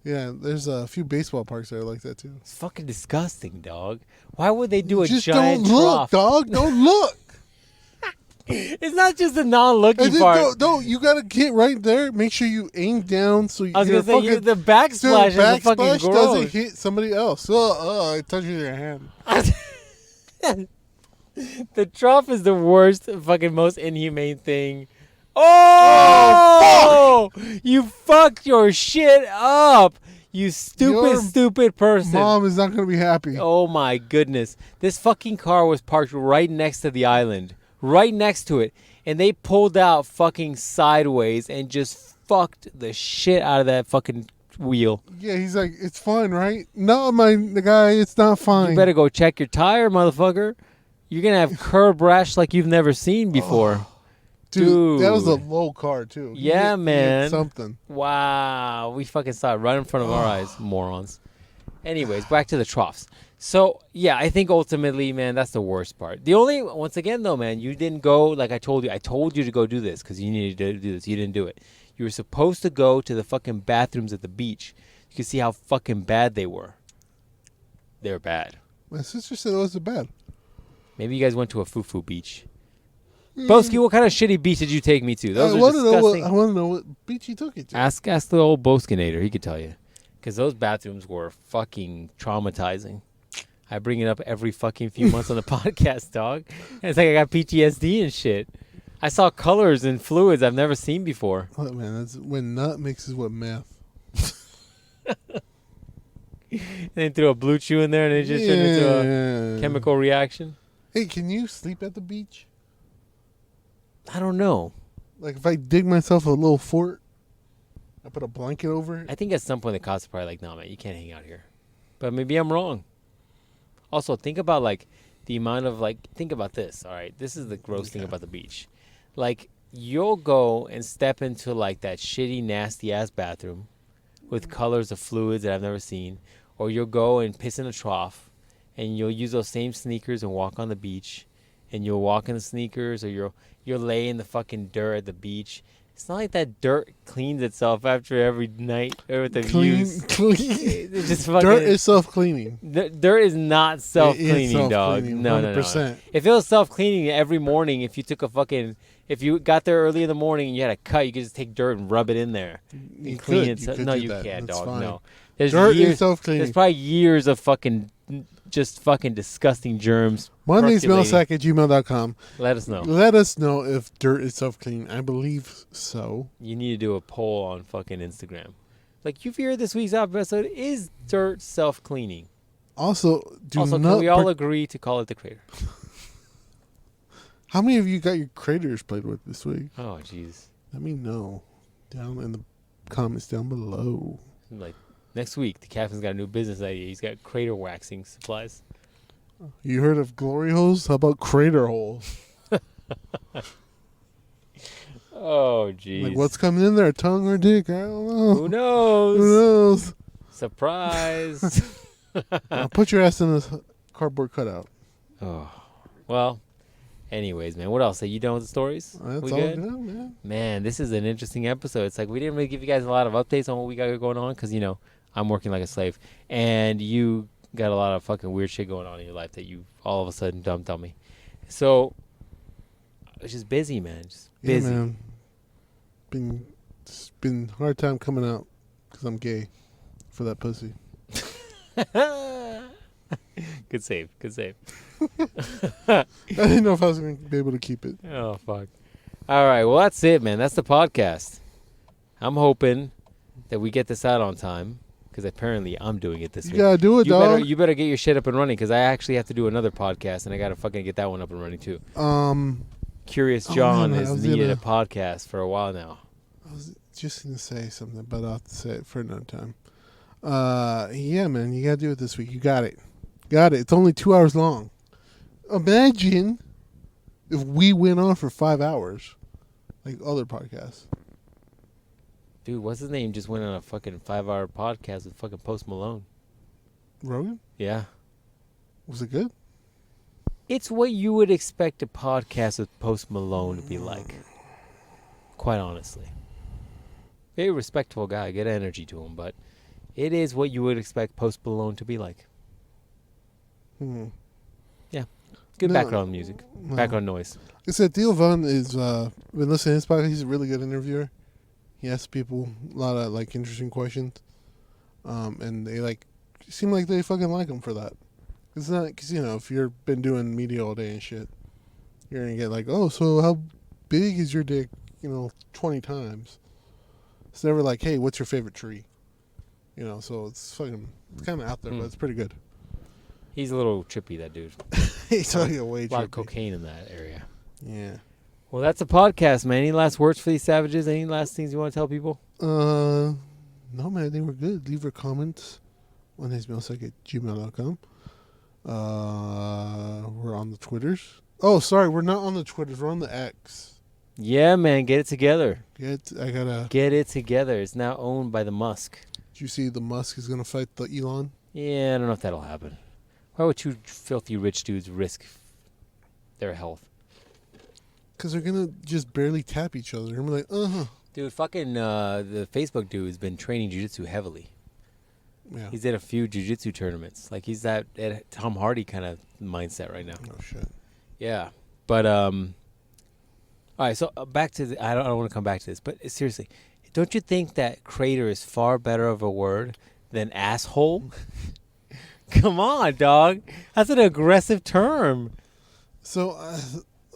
Yeah, there's a few baseball parks that are like that too. It's fucking disgusting, dog. Why would they do a just giant don't look, trough? dog. Don't look. It's not just the non-looking part. Don't. You gotta get right there. Make sure you aim down so you. I was gonna say the backsplash is the fucking gross. Doesn't hit somebody else. It touches your hand. The trough is the worst, fucking most inhumane thing. Oh, fuck! You fucked your shit up. You stupid person. Mom is not gonna be happy. Oh my goodness. This fucking car was parked right next to the island. Right next to it. And they pulled out fucking sideways and just fucked the shit out of that fucking wheel. Yeah, he's like, it's fine, right? No, the guy, it's not fine. You better go check your tire, motherfucker. You're going to have curb rash like you've never seen before. Dude, that was a low car, too. Yeah, man. Something. Wow. We fucking saw it right in front of our eyes, morons. Anyways, back to the troughs. So, yeah, I think ultimately, man, that's the worst part. Once again, though, man, you didn't go, like I told you to go do this because you needed to do this. You didn't do it. You were supposed to go to the fucking bathrooms at the beach. You could see how fucking bad they were. They were bad. My sister said it wasn't bad. Maybe you guys went to a foo-foo beach. Boski, what kind of shitty beach did you take me to? Those are disgusting. I want to know what beach you took it to. Ask the old Boskinator. He could tell you. Because those bathrooms were fucking traumatizing. I bring it up every fucking few months on the podcast, dog. And it's like I got PTSD and shit. I saw colors and fluids I've never seen before. Oh, man, that's when nut mixes with meth. And they threw a blue chew in there and it just turned into a chemical reaction. Hey, can you sleep at the beach? I don't know. Like if I dig myself a little fort, I put a blanket over it. I think at some point the cops are probably like, "No, man, you can't hang out here." But maybe I'm wrong. Also, think about like the amount of think about this. All right, this is the gross thing about the beach. Like you'll go and step into like that shitty, nasty ass bathroom with colors of fluids that I've never seen, or you'll go and piss in a trough, and you'll use those same sneakers and walk on the beach, and you'll walk in the sneakers, or you'll lay in the fucking dirt at the beach. It's not like that dirt cleans itself after every night or with the views. It's just fucking, dirt is self-cleaning. Dirt is not self-cleaning, dog. No. If it was self-cleaning every morning, if you got there early in the morning and you had a cut, you could just take dirt and rub it in there and clean it. No, you can't, dog. Fine. No. Dirt is self-cleaning. There's probably years of fucking disgusting germs. mondaysmailsack@gmail.com. Let us know. Let us know if dirt is self-cleaning. I believe so. You need to do a poll on fucking Instagram. Like, you've heard this week's episode, is dirt self-cleaning? Also, can we all agree to call it the crater? How many of you got your craters played with this week? Oh, jeez. Let me know down in the comments down below. Like, next week, the captain's got a new business idea. He's got crater waxing supplies. You heard of glory holes? How about crater holes? Oh, jeez. Like, what's coming in there? A tongue or dick? I don't know. Who knows? Who knows? Surprise. Put your ass in this cardboard cutout. Oh. Well, anyways, man, what else? Are you done with the stories? That's We all good? good, man. Man, this is an interesting episode. It's like we didn't really give you guys a lot of updates on what we got going on because, I'm working like a slave. And you got a lot of fucking weird shit going on in your life that you all of a sudden dumped on me. So, it's just busy, man. Just busy. Yeah, man. It's been hard time coming out because I'm gay for that pussy. Good save. I didn't know if I was going to be able to keep it. Oh, fuck. All right. Well, that's it, man. That's the podcast. I'm hoping that we get this out on time because apparently I'm doing it this week. You got to do it, dog. You better get your shit up and running because I actually have to do another podcast and I got to fucking get that one up and running too. Curious John has needed a podcast for a while now. I was just going to say something, but I'll have to say it for another time. Yeah, man. You got to do it this week. You got it. It's only 2 hours long. Imagine if we went on for 5 hours like other podcasts. Dude, what's his name? Just went on a fucking 5-hour podcast with fucking Post Malone. Rogan? Yeah. Was it good? It's what you would expect a podcast with Post Malone to be like. Quite honestly. Very respectful guy. Good energy to him, but it is what you would expect Post Malone to be like. Yeah. Good background music. Background noise. I said Theo Von is been listening to his podcast. He's a really good interviewer. He asks people a lot of like interesting questions. And they seem like they fucking like him for that. It's not because if you've been doing media all day and shit, you're gonna get like, oh, so how big is your dick? 20 times. It's never like, hey, what's your favorite tree? So it's kind of out there, but it's pretty good. He's a little trippy, that dude. He's way trippy. A lot of cocaine in that area. Yeah. Well, that's a podcast, man. Any last words for these savages? Any last things you want to tell people? No, man. I think we're good. Leave your comments on mondaysmailsack@gmail.com. We're on the Twitters. Oh, sorry. We're not on the Twitters. We're on the X. Yeah, man. Get it together. Get it together. It's now owned by the Musk. Did you see the Musk is going to fight the Elon? Yeah, I don't know if that'll happen. Why would two filthy rich dudes risk their health? Because they're going to just barely tap each other. I'm like, Dude, fucking the Facebook dude has been training jiu-jitsu heavily. Yeah. He's in a few jiu-jitsu tournaments. Like, he's that Tom Hardy kind of mindset right now. Oh, shit. Yeah. But, all right, so back to I don't want to come back to this, but seriously, don't you think that crater is far better of a word than asshole? Come on, dog. That's an aggressive term. So,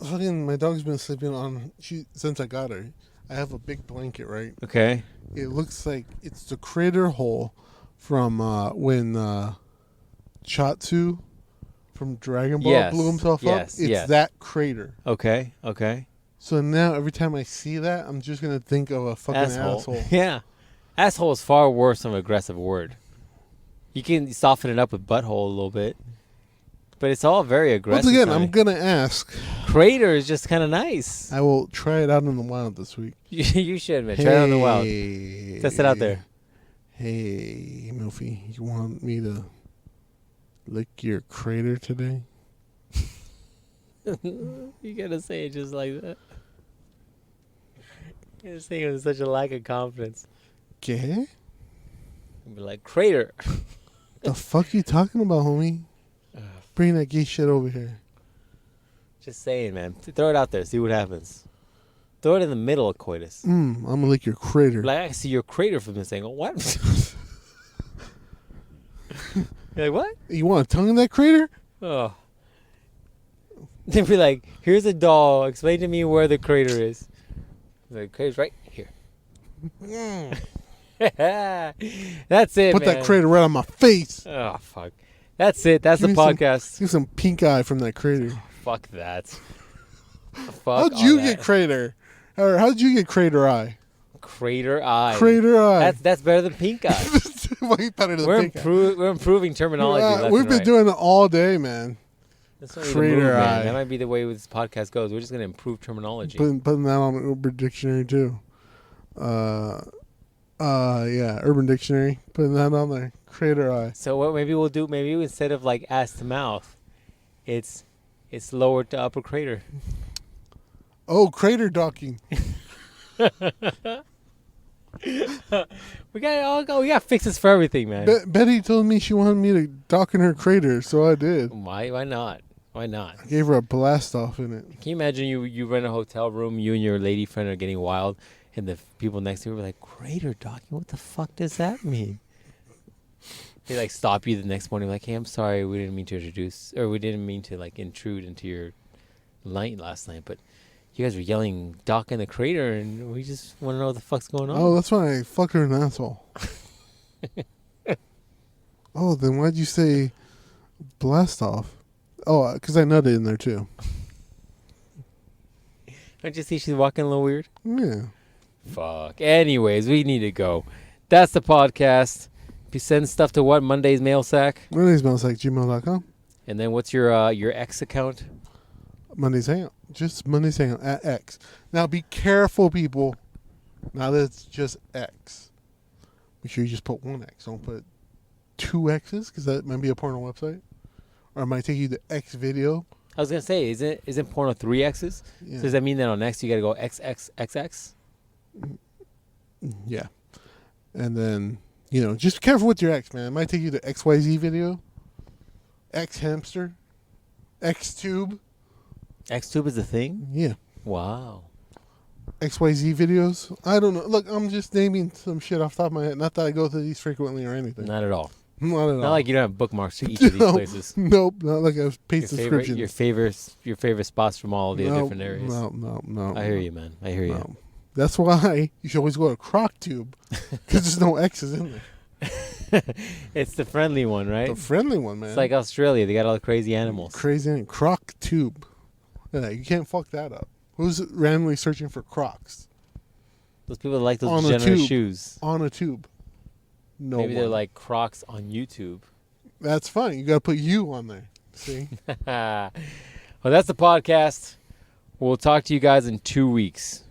fucking my dog's been sleeping on, since I got her. I have a big blanket, right? Okay. It looks like it's the crater hole from when Chatsu from Dragon Ball blew himself up. It's that crater. Okay. So now every time I see that, I'm just going to think of a fucking asshole. Yeah. Asshole is far worse of an aggressive word. You can soften it up with butthole a little bit. But it's all very aggressive. Once again, I'm going to ask. Crater is just kind of nice. I will try it out in the wild this week. You should, man. Try it out in the wild. Test it out there. Hey, Milfy, you want me to lick your crater today? You gotta say it just like that. You gotta say it with such a lack of confidence. Okay. Be like, crater. The fuck you talking about, homie? Bring that gay shit over here. Just saying, man. Throw it out there. See what happens. Throw it in the middle of coitus. I'm gonna lick your crater. Like, I see your crater from this angle. What? You're like, what? You want to tongue in that crater? Oh. They'd be like, here's a doll. Explain to me where the crater is. The crater's right here. That's it, Put man. that crater right on my face. Oh, fuck. That's it. That's the podcast. Give some pink eye from that crater. Fuck that. Fuck How'd you get crater? Or how'd you get crater eye? Crater eye. Crater eye. That's better than pink eye. Way better than pink eye. We're improving terminology. We've been doing it all day, man. That's what Crater eye. That might be the way this podcast goes. We're just going to improve terminology. Putting that on Urban Dictionary, too. Yeah, Urban Dictionary. Putting that on there. Crater eye. So what maybe we'll do, maybe instead of like ass to mouth, it's It's lower to upper crater. Oh, crater docking. We got fixes for everything, man. Betty told me she wanted me to dock in her crater, so I did. Why not? Why not? I gave her a blast off in it. Can you imagine you rent a hotel room, you and your lady friend are getting wild, and the people next to you are like, crater docking? What the fuck does that mean? They like stop you the next morning like, hey, I'm sorry, we didn't mean to intrude into your night last night, but you guys were yelling dock in the crater, and we just want to know what the fuck's going on. Oh, that's why I fucked her in the asshole. Oh, then why'd you say blast off? Oh, because I nutted in there too. Don't you see she's walking a little weird? Yeah. Fuck. Anyways, we need to go. That's the podcast. If you send stuff to what? mondaysmailsack? mondaysmailsack@gmail.com. And then what's your X account? Mondays Hangout. Just Mondays Hangout at X. Now be careful, people. Now that's just X. Make sure you just put one X. Don't put two X's, because that might be a porno website. Or it might take you to X video. I was gonna say, isn't porno 3 X's? Yeah. So does that mean that on X you gotta go XXXX? Yeah. And then, just be careful with your X, man. It might take you to XYZ video. X hamster. X tube. Xtube is a thing? Yeah. Wow. XYZ videos. I don't know. Look, I'm just naming some shit off the top of my head. Not that I go to these frequently or anything. Not at all. Not at all. Not like you don't have bookmarks to each of these places. Nope. Not like a paid subscription. Your favorite spots from all the different areas. No. I hear you, man. I hear you. No. That's why you should always go to CrocTube, because there's no X's in there. It's the friendly one, right? The friendly one, man. It's like Australia. They got all the crazy animals. Crazy animal. CrocTube. Yeah, you can't fuck that up. Who's randomly searching for Crocs? Those people that like those On a degenerate tube. shoes. On a tube. No Maybe they're one. like Crocs on YouTube. That's fine. You got to put you on there. See? Well, that's the podcast. We'll talk to you guys in 2 weeks.